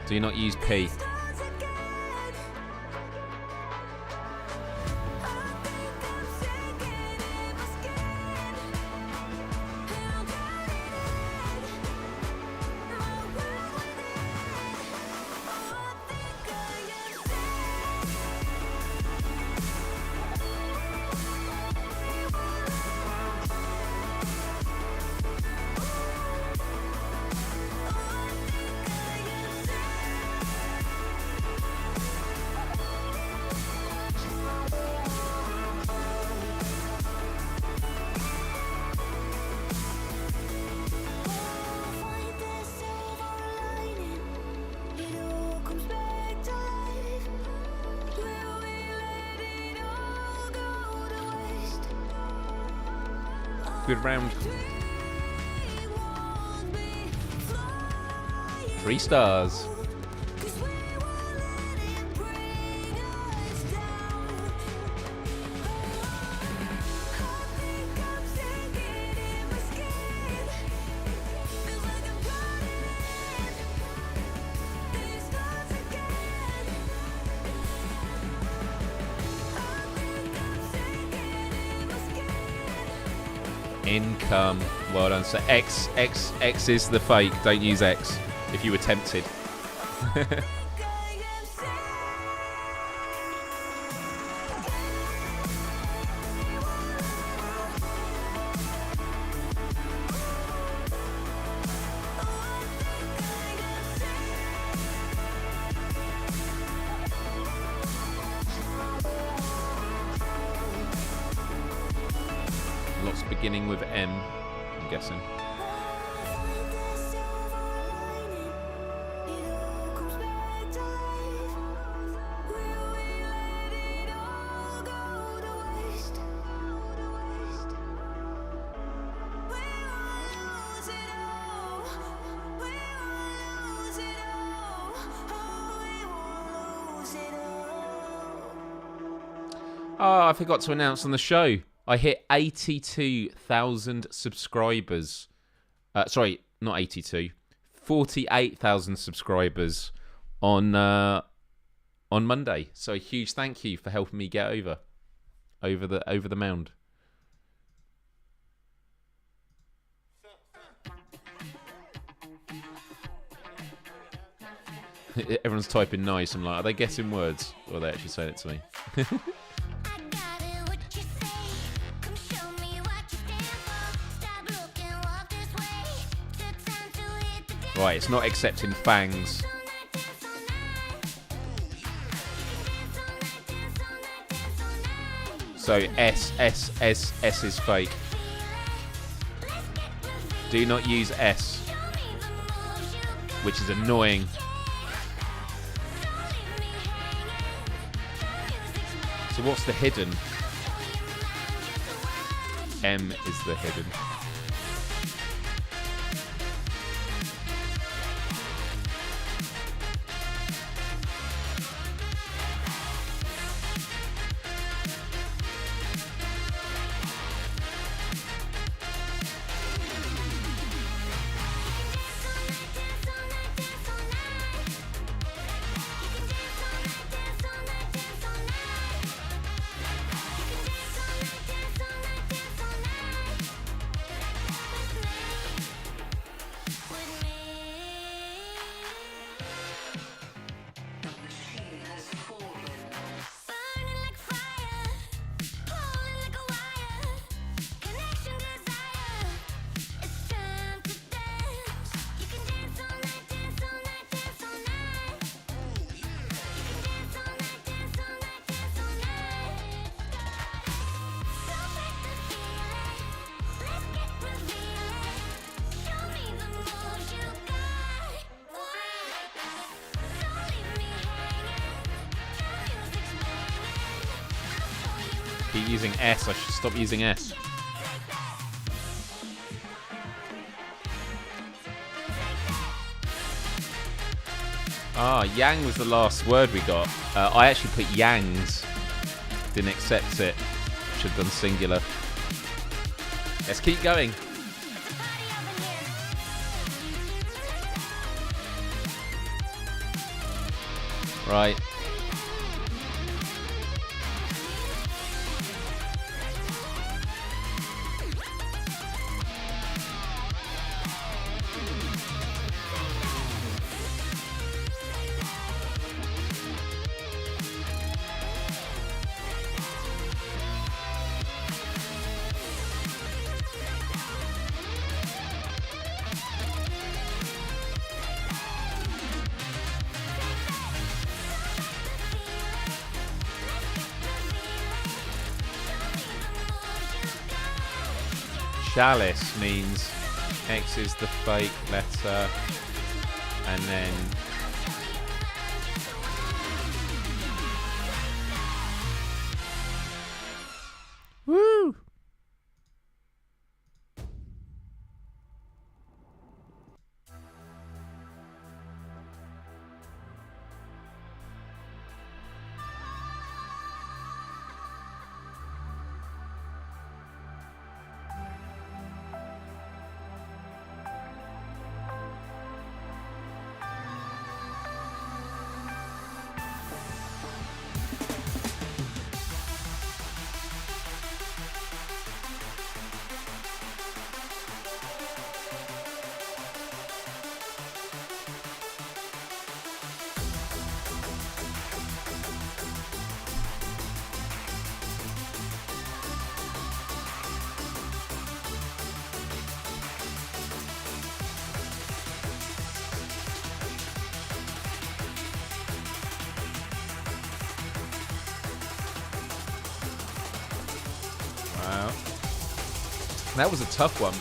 S4: Do not use P. Good round. 3 stars. Income. Well done. So X is the fake. Don't use X if you were tempted. beginning with M, I'm guessing. Oh, I forgot to announce on the show. I hit 82,000 subscribers. Sorry, not 82. 48,000 subscribers on Monday. So a huge thank you for helping me get over the mound. Everyone's typing nice. I'm like, are they guessing words or are they actually saying it to me? Right, it's not accepting fangs. So S is fake. Do not use S, which is annoying. So what's the hidden? M is the hidden. Keep using S. I should stop using S. Ah, yang was the last word we got. I actually put yangs. Didn't accept it. Should have done singular. Let's keep going. Right. Chalice means X is the fake letter, and then woo. Wow. That was a tough one.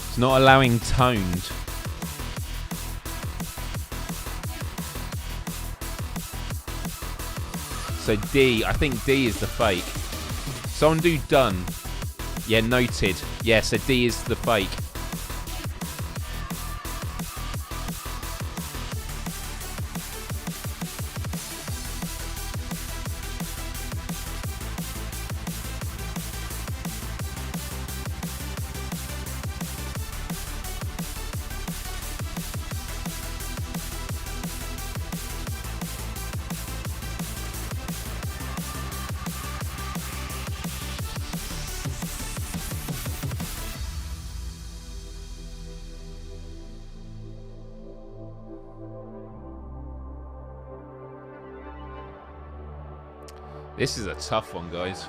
S4: It's not allowing toned. So D, I think D is the fake. Someone do done. Yeah, noted. Yeah, so D is the fake. This is a tough one, guys.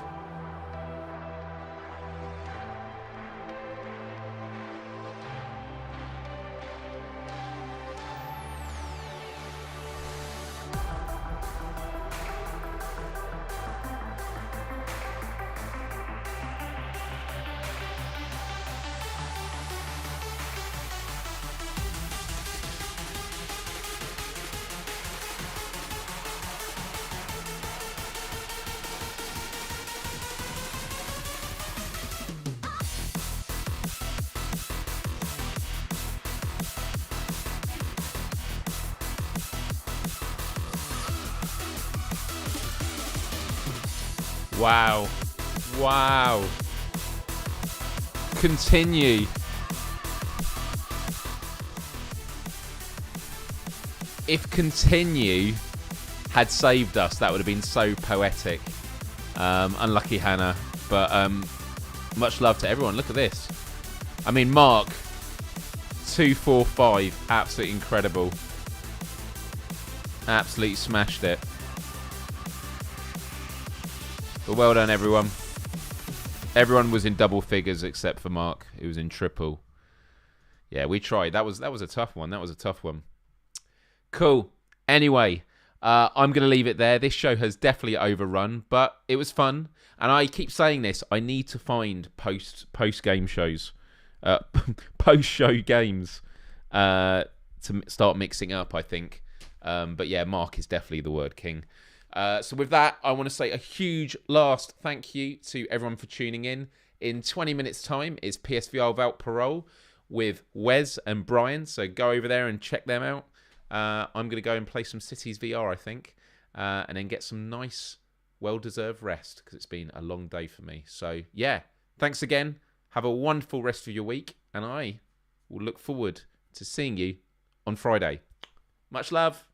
S4: Wow. Wow. Continue. If continue had saved us, that would have been so poetic. Unlucky Hannah. But much love to everyone. Look at this. I mean, Mark, 245. Absolutely incredible. Absolutely smashed it. But well done, everyone. Everyone was in double figures except for Mark, who was in triple. Yeah, we tried. That was a tough one. That was a tough one. Cool. Anyway, I'm going to leave it there. This show has definitely overrun, but it was fun. And I keep saying this. I need to find post game shows, post show games to start mixing up, I think. But yeah, Mark is definitely the word king. So with that, I want to say a huge last thank you to everyone for tuning in. In 20 minutes' time is PSVR Without Parole with Wes and Brian. So go over there and check them out. I'm going to go and play some Cities VR, I think, and then get some nice, well-deserved rest because it's been a long day for me. So yeah, thanks again. Have a wonderful rest of your week, and I will look forward to seeing you on Friday. Much love.